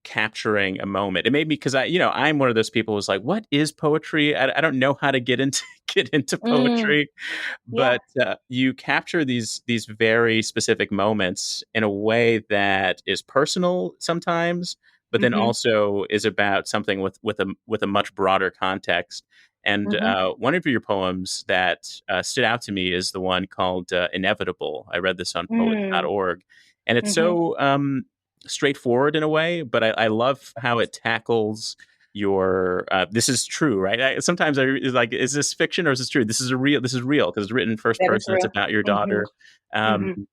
capturing a moment. It made me because I'm one of those people who's like, what is poetry? I don't know how to get into get into poetry, Yeah. but you capture these very specific moments in a way that is personal sometimes, but then also is about something with a much broader context. And one of your poems that stood out to me is the one called Inevitable. I read this on poets.org. And it's so straightforward in a way, but I love how it tackles your this is true, right? Sometimes like, is this fiction or is this true? This is real because it's written first That is person. It's real. about your daughter. Um,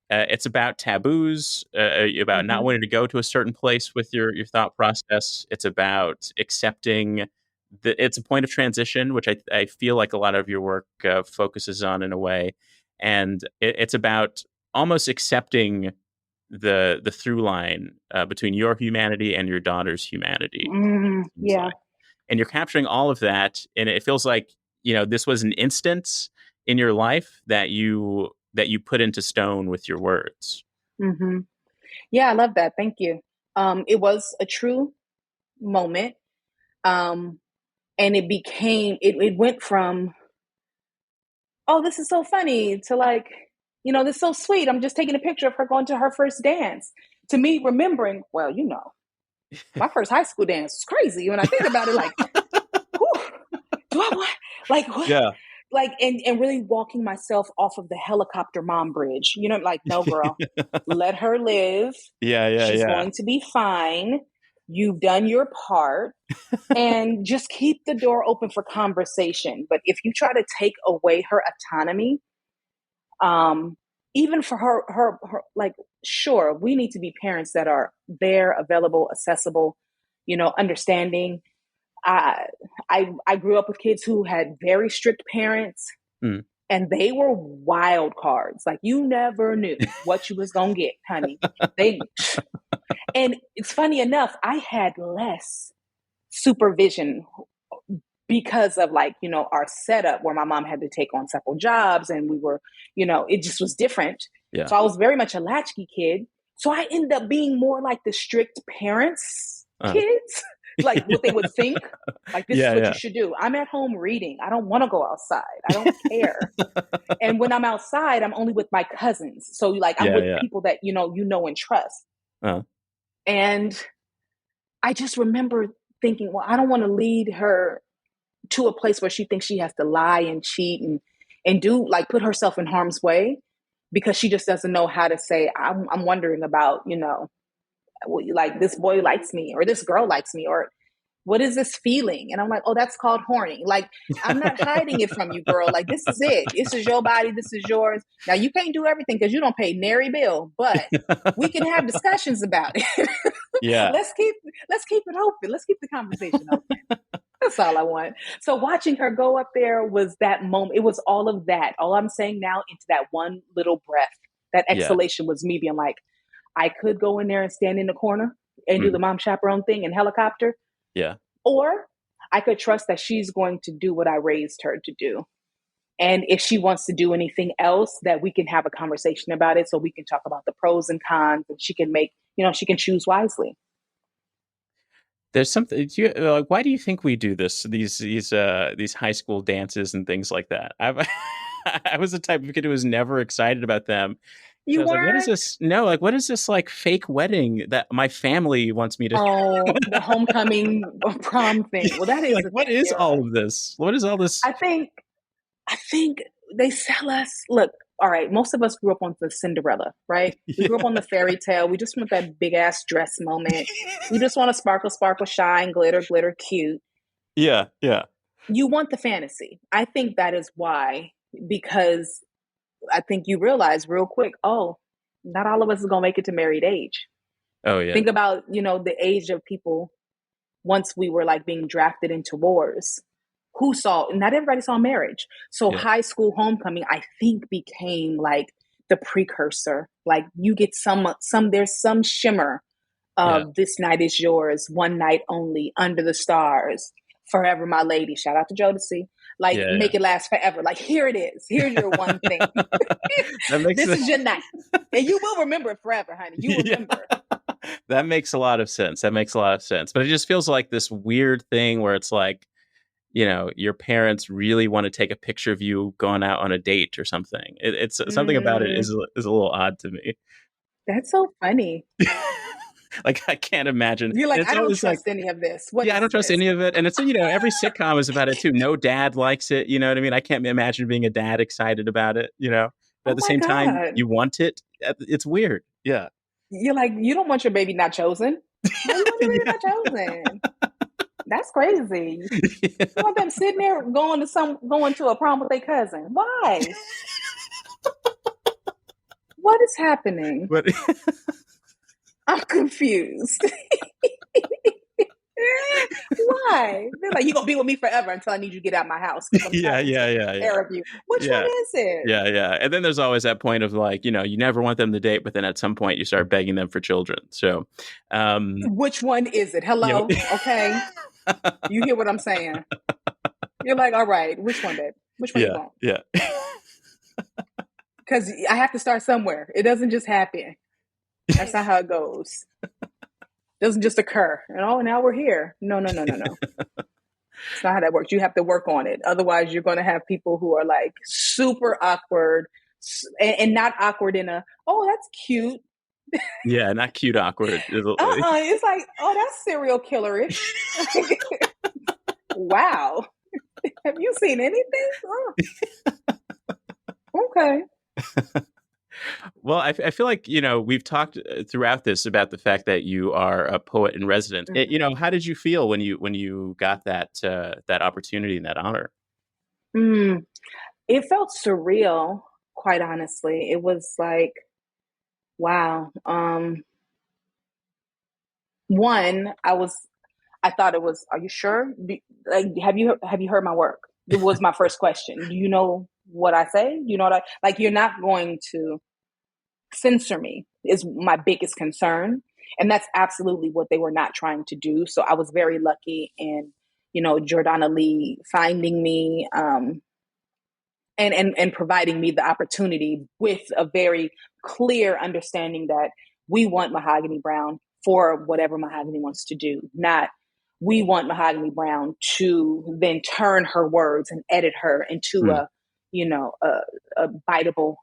it's about taboos, about not wanting to go to a certain place with your thought process. It's about accepting it's a point of transition, which I feel like a lot of your work focuses on in a way. And it's about almost accepting the through line between your humanity and your daughter's humanity. Seems Yeah. like. And you're capturing all of that, and it feels like this was an instance in your life that you put into stone with your words. Yeah, I love that. Thank you. It was a true moment. And it went from, oh, this is so funny to like, this is so sweet. I'm just taking a picture of her going to her first dance. To me, remembering, well, my first high school dance was crazy. When I think about it, like, whew, do I want, like, what? Yeah. Like, and really walking myself off of the helicopter mom bridge, like, no, girl, let her live. Yeah. She's going to be fine. You've done your part. And just keep the door open for conversation. But if you try to take away her autonomy, even for her, like, sure, we need to be parents that are there, available, accessible, understanding. I grew up with kids who had very strict parents, And they were wild cards. Like, you never knew what you was going to get, honey. They, and it's funny enough, I had less supervision because of, like, you know, our setup where my mom had to take on several jobs and we were, you know, it just was different. Yeah. So I was very much a latchkey kid. So I ended up being more like the strict parents' kids, like what they would think, like, this is what you should do. I'm at home reading. I don't want to go outside. I don't care. And when I'm outside, I'm only with my cousins. So, like, I'm with people that, you know and trust. And I just remember thinking, well, I don't want to lead her to a place where she thinks she has to lie and cheat and do, like, put herself in harm's way because she just doesn't know how to say, I'm wondering about, you know, like, this boy likes me or this girl likes me, or what is this feeling? And I'm like, oh, that's called horny. Like, I'm not hiding it from you, girl. Like, this is it. This is your body. This is yours. Now, you can't do everything because you don't pay nary bill, but we can have discussions about it. Yeah. Let's keep it open. Let's keep the conversation open. That's all I want. So watching her go up there was that moment. It was all of that. All I'm saying now into that one little breath, that exhalation was me being like, I could go in there and stand in the corner and do the mom chaperone thing and helicopter. Yeah. Or I could trust that she's going to do what I raised her to do. And if she wants to do anything else, that we can have a conversation about it so we can talk about the pros and cons and she can make, you know, she can choose wisely. There's something. Like, why do you think we do this? These high school dances and things like that. I was the type of kid who was never excited about them. You was weren't? like, what is this? No, like, what is this, like, fake wedding that my family wants me to? Oh, the homecoming prom thing. Well, that is like, what is all of this? What is all this? I think they sell us. Look, all right. Most of us grew up on the Cinderella, right? We grew up on the fairy tale. We just want that big ass dress moment. We just want to sparkle, sparkle, shine, glitter, glitter, cute. Yeah, yeah. You want the fantasy. I think that is why, because I think you realize real quick, oh, not all of us is going to make it to married age. Oh, yeah. Think about, you know, the age of people once we were, like, being drafted into wars. Not everybody saw marriage. So high school homecoming, I think, became like the precursor. Like, you get there's some shimmer of this night is yours, one night only, under the stars, forever my lady. Shout out to Jodeci. Like, make it last forever. Like, here it is. Here's your one thing. This is your night. And you will remember it forever, honey. You remember. That makes a lot of sense. But it just feels like this weird thing where it's like, you know, your parents really want to take a picture of you going out on a date or something. It's something about it is a little odd to me. That's so funny. Like, I can't imagine. You're like, I don't trust any of this. I don't trust any of it. And it's, you know, every sitcom is about it too. No dad likes it. You know what I mean? I can't imagine being a dad excited about it, you know, but at the same time, you want it. It's weird. Yeah. You're like, you don't want your baby not chosen. No, you want your baby not chosen. That's crazy. You want them sitting there going to a prom with their cousin. Why? What is happening? I'm confused. Why? They're like, you're going to be with me forever until I need you to get out of my house. Yeah. Care of you. Which one is it? Yeah. And then there's always that point of, like, you know, you never want them to date, but then at some point you start begging them for children. So, which one is it? Hello? Okay. You hear what I'm saying? You're like, all right, which one, babe? Which one you want? Yeah. Because I have to start somewhere. It doesn't just happen. That's not how it goes. It doesn't just occur. And now we're here. No. It's not how that works. You have to work on it. Otherwise, you're going to have people who are, like, super awkward and not awkward in oh, that's cute. Yeah, not cute awkward. It's like, oh, that's serial killerish. Wow. Have you seen anything? Oh. Okay. Well, I feel like, you know, we've talked throughout this about the fact that you are a poet in residence. Mm-hmm. You know, how did you feel when you got that opportunity and that honor? It felt surreal, quite honestly. It was like, wow. One, I thought it was, are you sure? Like, have you heard my work? It was my first question. Do you know what I say? You know what like, you're not going to censor me is my biggest concern. And that's absolutely what they were not trying to do. So I was very lucky in, Jordana Lee finding me, and providing me the opportunity with a very clear understanding that we want Mahogany Browne for whatever Mahogany wants to do, not we want Mahogany Browne to then turn her words and edit her into a biteable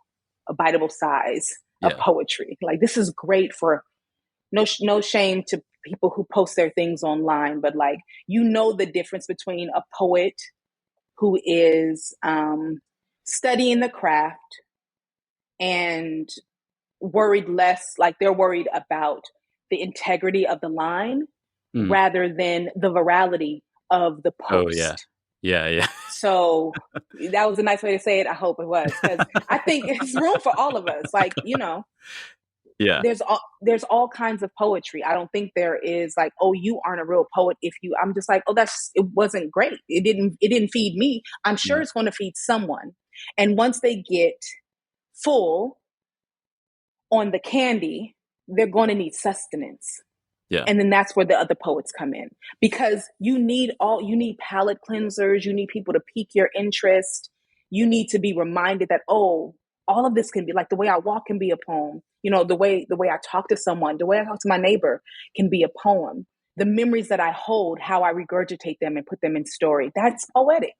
size of poetry. Like, this is great for no shame to people who post their things online, but like, the difference between a poet who is studying the craft and worried less, like they're worried about the integrity of the line rather than the virality of the post. Oh, yeah. So that was a nice way to say it. I hope it was, because I think it's room for all of us. Like, Yeah. There's all kinds of poetry. I don't think there is like, oh, you aren't a real poet if you. I'm just like, oh, it wasn't great. It didn't feed me. I'm sure it's going to feed someone. And once they get full on the candy, they're going to need sustenance. Yeah. And then that's where the other poets come in, because you need palate cleansers. You need people to pique your interest. You need to be reminded that, oh, all of this can be, like, the way I walk can be a poem. The way I talk to someone, the way I talk to my neighbor can be a poem. The memories that I hold, how I regurgitate them and put them in story, that's poetic.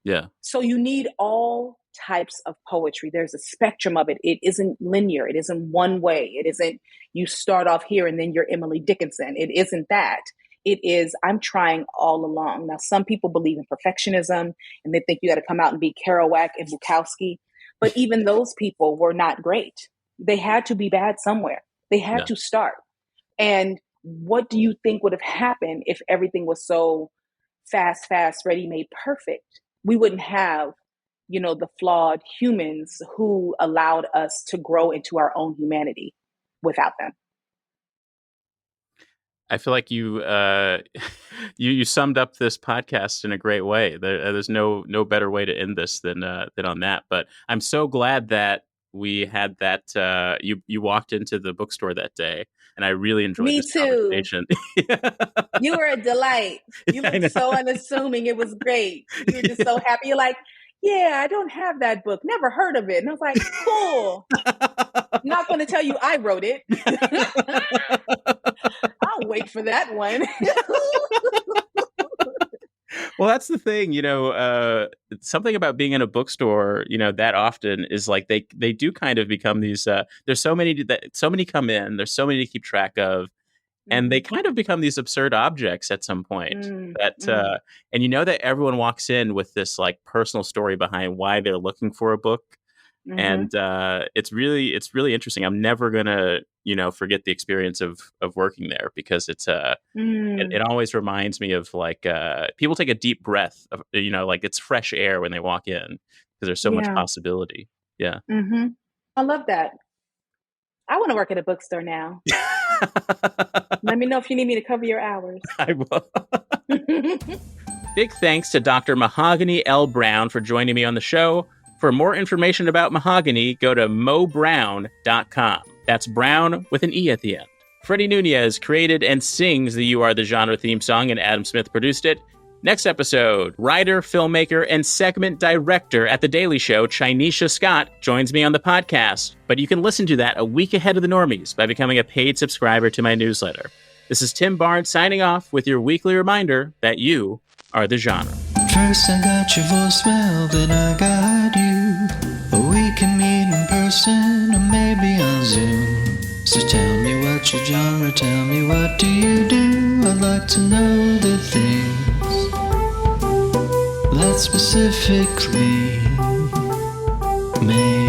Yeah. So you need all types of poetry. There's a spectrum of it. It isn't linear. It isn't one way. It isn't you start off here and then you're Emily Dickinson. It isn't that. It is, I'm trying all along. Now, some people believe in perfectionism and they think you got to come out and be Kerouac and Bukowski. But even those people were not great. They had to be bad somewhere. They had to start. And what do you think would have happened if everything was so fast, ready-made, perfect? We wouldn't have, the flawed humans who allowed us to grow into our own humanity without them. I feel like you you summed up this podcast in a great way. There's no better way to end this than on that. But I'm so glad that we had that. You walked into the bookstore that day, and I really enjoyed this conversation. You were a delight. You looked so unassuming. It was great. You were just so happy. You're like, yeah, I don't have that book. Never heard of it. And I was like, cool. I'm not going to tell you I wrote it. I'll wait for that one. Well, that's the thing, something about being in a bookstore, that often is like they do kind of become these. There's so many come in. There's so many to keep track of. And they kind of become these absurd objects at some point and that everyone walks in with this like personal story behind why they're looking for a book. And it's really interesting. I'm never going to, forget the experience of working there, because it's it always reminds me of like people take a deep breath of, like it's fresh air when they walk in, because there's so much possibility. Yeah. Mm-hmm. I love that. I want to work at a bookstore now. Let me know if you need me to cover your hours. I will. Big thanks to Dr. Mahogany L. Browne for joining me on the show. For more information about Mahogany, go to mobrowne.com. That's Brown with an E at the end. Freddie Nunez created and sings the You Are the Genre theme song, and Adam Smith produced it. Next episode, writer, filmmaker, and segment director at The Daily Show, Chinesha Scott, joins me on the podcast. But you can listen to that a week ahead of the normies by becoming a paid subscriber to my newsletter. This is Tim Barnes signing off with your weekly reminder that you are the genre. First I got your voicemail, then I got you. We can meet in person or maybe on Zoom. So tell me what's your genre, tell me what do you do? I'd like to know the things that specifically make